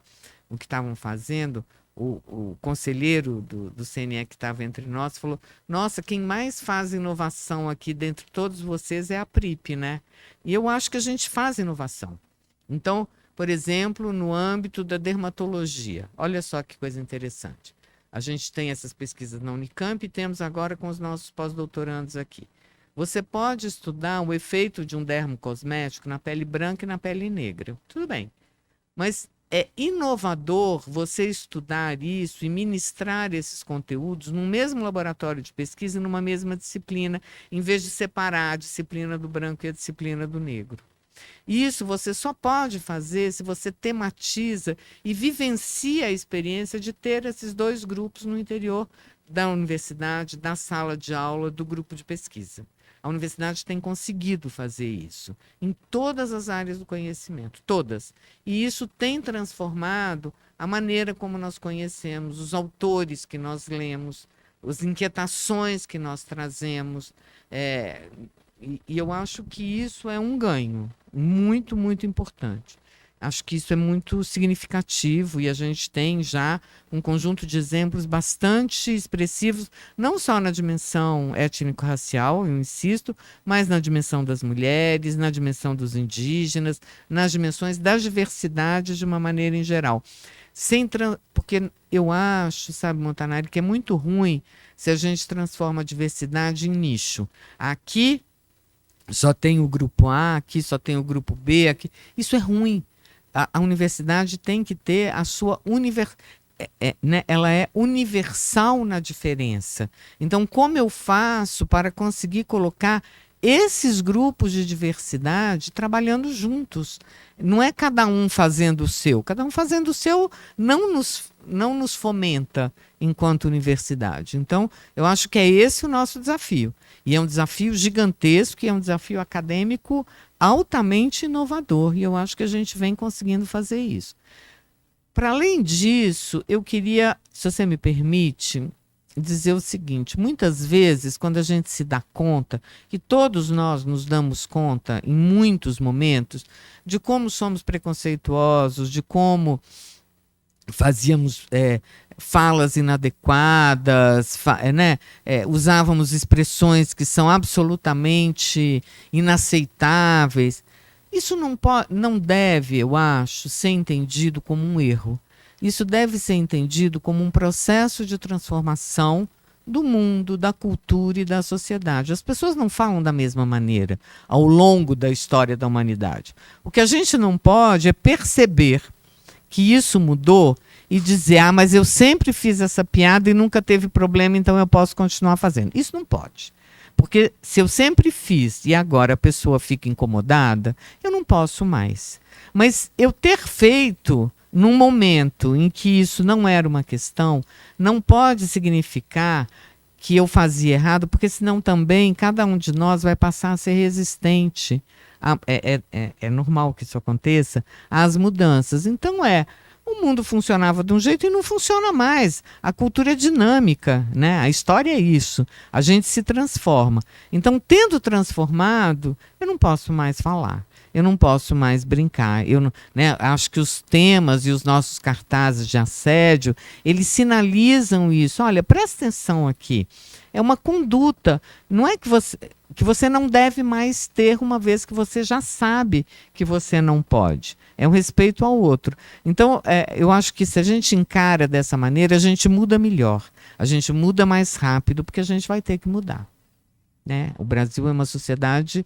o que estavam fazendo, o conselheiro do CNE que estava entre nós falou, nossa, quem mais faz inovação aqui dentre todos vocês é a PRIP, né? E eu acho que a gente faz inovação. Então, por exemplo, no âmbito da dermatologia, olha só que coisa interessante. A gente tem essas pesquisas na Unicamp e temos agora com os nossos pós-doutorandos aqui. Você pode estudar o efeito de um dermocosmético na pele branca e na pele negra. Tudo bem. Mas é inovador você estudar isso e ministrar esses conteúdos num mesmo laboratório de pesquisa e numa mesma disciplina, em vez de separar a disciplina do branco e a disciplina do negro. E isso você só pode fazer se você tematiza e vivencia a experiência de ter esses dois grupos no interior da universidade, da sala de aula, do grupo de pesquisa. A universidade tem conseguido fazer isso em todas as áreas do conhecimento, todas. E isso tem transformado a maneira como nós conhecemos, os autores que nós lemos, as inquietações que nós trazemos. E eu acho que isso é um ganho muito, muito importante. Acho que isso é muito significativo e a gente tem já um conjunto de exemplos bastante expressivos, não só na dimensão étnico-racial, eu insisto, mas na dimensão das mulheres, na dimensão dos indígenas, nas dimensões das diversidades de uma maneira em geral. Porque eu acho, sabe, Montanari, que é muito ruim se a gente transforma a diversidade em nicho. Aqui só tem o grupo A, aqui só tem o grupo B, aqui. Isso é ruim. A universidade tem que ter a sua né? Ela é universal na diferença. Então, como eu faço para conseguir colocar esses grupos de diversidade trabalhando juntos? Não é cada um fazendo o seu. Cada um fazendo o seu não nos fomenta enquanto universidade. Então, eu acho que é esse o nosso desafio. E é um desafio gigantesco, e é um desafio acadêmico altamente inovador. E eu acho que a gente vem conseguindo fazer isso. Para além disso, eu queria, se você me permite, dizer o seguinte: muitas vezes, quando a gente se dá conta, que todos nós nos damos conta, em muitos momentos, de como somos preconceituosos, de como fazíamos falas inadequadas, usávamos expressões que são absolutamente inaceitáveis. Isso não deve, eu acho, ser entendido como um erro. Isso deve ser entendido como um processo de transformação do mundo, da cultura e da sociedade. As pessoas não falam da mesma maneira ao longo da história da humanidade. O que a gente não pode é perceber que isso mudou e dizer, mas eu sempre fiz essa piada e nunca teve problema, então eu posso continuar fazendo. Isso não pode. Porque se eu sempre fiz e agora a pessoa fica incomodada, eu não posso mais. Mas eu ter feito num momento em que isso não era uma questão, não pode significar que eu fazia errado, porque senão também cada um de nós vai passar a ser resistente. É normal que isso aconteça às mudanças. Então o mundo funcionava de um jeito e não funciona mais. A cultura é dinâmica, né? A história é isso. A gente se transforma. Então, tendo transformado, eu não posso mais falar. Eu não posso mais brincar. Acho que os temas e os nossos cartazes de assédio, eles sinalizam isso. Olha, presta atenção aqui. É uma conduta. Não é que você não deve mais ter, uma vez que você já sabe que você não pode. É um respeito ao outro. Então, eu acho que se a gente encara dessa maneira, a gente muda melhor. A gente muda mais rápido, porque a gente vai ter que mudar. Né? O Brasil é uma sociedade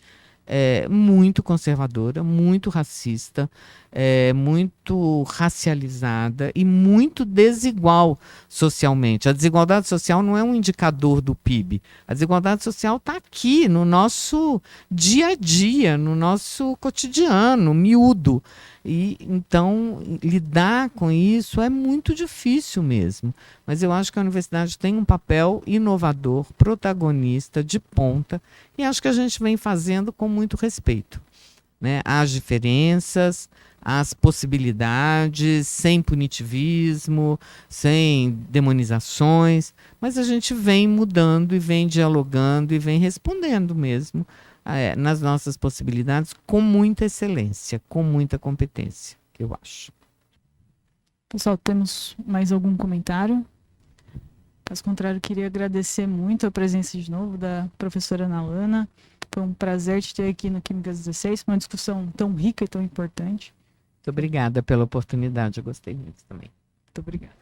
muito conservadora, muito racista, muito racializada e muito desigual socialmente. A desigualdade social não é um indicador do PIB. A desigualdade social está aqui, no nosso dia a dia, no nosso cotidiano, miúdo. E então lidar com isso é muito difícil mesmo. Mas eu acho que a universidade tem um papel inovador, protagonista, de ponta, e acho que a gente vem fazendo com muito respeito, né? As diferenças, as possibilidades, sem punitivismo, sem demonizações, mas a gente vem mudando e vem dialogando e vem respondendo mesmo nas nossas possibilidades, com muita excelência, com muita competência, eu acho. Pessoal, temos mais algum comentário? Caso contrário, queria agradecer muito a presença de novo da professora Ana Lana. Foi um prazer te ter aqui no Químicas 16, uma discussão tão rica e tão importante. Muito obrigada pela oportunidade, eu gostei muito também. Muito obrigada.